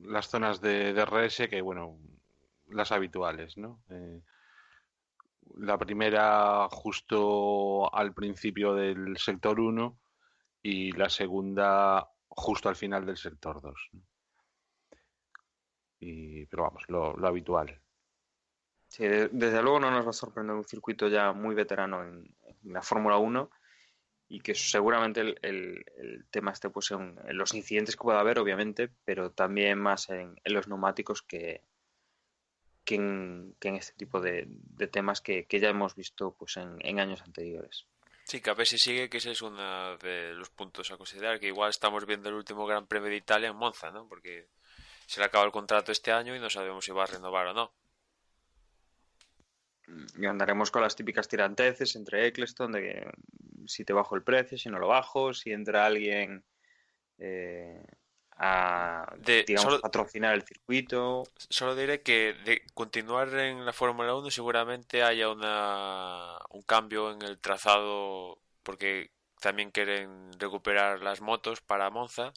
las zonas de DRS, que bueno, las habituales, ¿no? La primera justo al principio del sector 1 y la segunda justo al final del sector 2, ¿no? Pero vamos, lo habitual. Sí, desde luego no nos va a sorprender un circuito ya muy veterano en la Fórmula 1 y que seguramente el tema esté pues en los incidentes que pueda haber, obviamente, pero también más en los neumáticos que en este tipo de temas que ya hemos visto pues en años anteriores. Sí, que a ver si sigue, que ese es uno de los puntos a considerar, que igual estamos viendo el último Gran Premio de Italia en Monza, ¿no? Porque se le acaba el contrato este año y no sabemos si va a renovar o no. Y andaremos con las típicas tiranteces entre Eccleston de que si te bajo el precio, si no lo bajo, si entra alguien a, digamos, Solo, patrocinar el circuito. solo diré que de continuar en la Fórmula 1 seguramente haya un cambio en el trazado porque también quieren recuperar las motos para Monza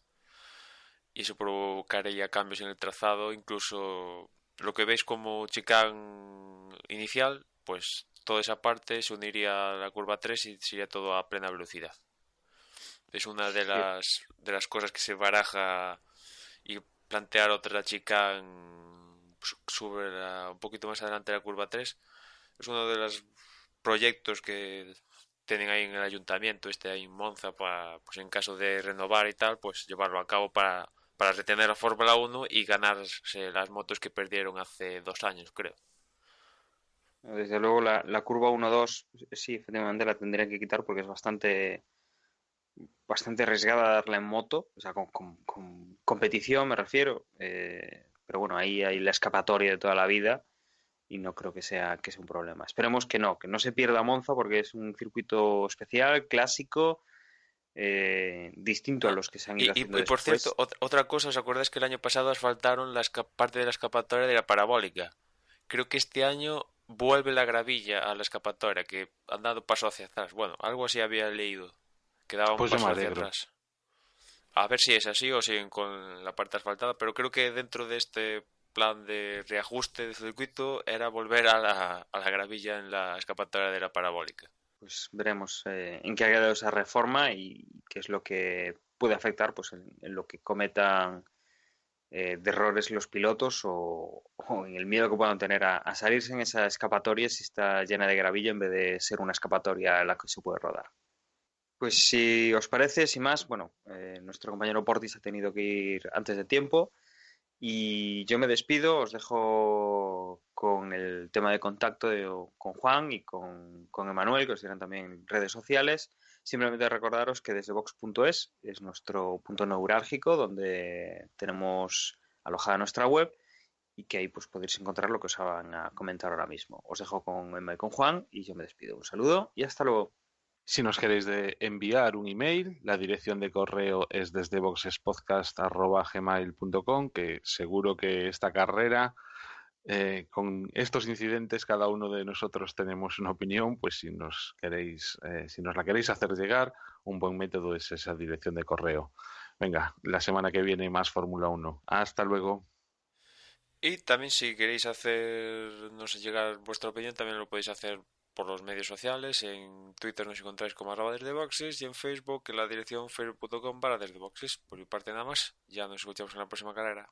y eso provocaría cambios en el trazado, incluso lo que veis como chicane inicial, pues toda esa parte se uniría a la curva 3 y sería todo a plena velocidad. Es una Sí, de las cosas que se baraja y plantear otra chicane un poquito más adelante de la curva 3 es uno de los proyectos que tienen ahí en el ayuntamiento, ahí en Monza, para, pues en caso de renovar y tal, pues llevarlo a cabo para retener la Fórmula 1 y ganarse las motos que perdieron hace 2 años, creo. desde luego la curva 1-2, sí, efectivamente la tendrían que quitar porque es bastante arriesgada darla en moto, o sea, con competición me refiero. Pero bueno, ahí hay la escapatoria de toda la vida y no creo que sea un problema. Esperemos que no se pierda Monza porque es un circuito especial, clásico, distinto a Ah, los que se han ido haciendo y por cierto, después. otra cosa, ¿os acordáis que el año pasado asfaltaron parte de la escapatoria de la parabólica? Creo que este año vuelve la gravilla a la escapatoria, que han dado paso hacia atrás. Bueno, algo así había leído, que daba un Pues yo me paso hacia alegro. atrás. A ver si es así o siguen con la parte asfaltada, pero creo que dentro de este plan de reajuste de circuito era volver a la gravilla en la escapatoria de la parabólica. Pues veremos en qué ha quedado esa reforma y qué es lo que puede afectar pues, en lo que cometan de errores los pilotos o en el miedo que puedan tener a salirse en esa escapatoria si está llena de gravilla en vez de ser una escapatoria en la que se puede rodar. Pues si os parece, sin más, bueno, nuestro compañero Portis ha tenido que ir antes de tiempo y yo me despido, os dejo con el tema de contacto con Juan y con Emanuel, que os dirán también en redes sociales. Simplemente recordaros que desde Vox.es es nuestro punto neurálgico donde tenemos alojada nuestra web y que ahí pues podéis encontrar lo que os van a comentar ahora mismo. Os dejo con Emma y con Juan y yo me despido. Un saludo y hasta luego. Si nos queréis enviar un email, la dirección de correo es desde boxespodcast@gmail.com, que seguro que esta carrera, con estos incidentes, cada uno de nosotros tenemos una opinión, pues si nos la queréis hacer llegar, un buen método es esa dirección de correo. Venga, la semana que viene más Fórmula 1. Hasta luego. Y también si queréis hacernos llegar vuestra opinión, también lo podéis hacer por los medios sociales. En Twitter nos encontráis como @desdeboxes y en Facebook en la dirección facebook.com/desdeboxes. Por mi parte nada más, ya nos escuchamos en la próxima carrera.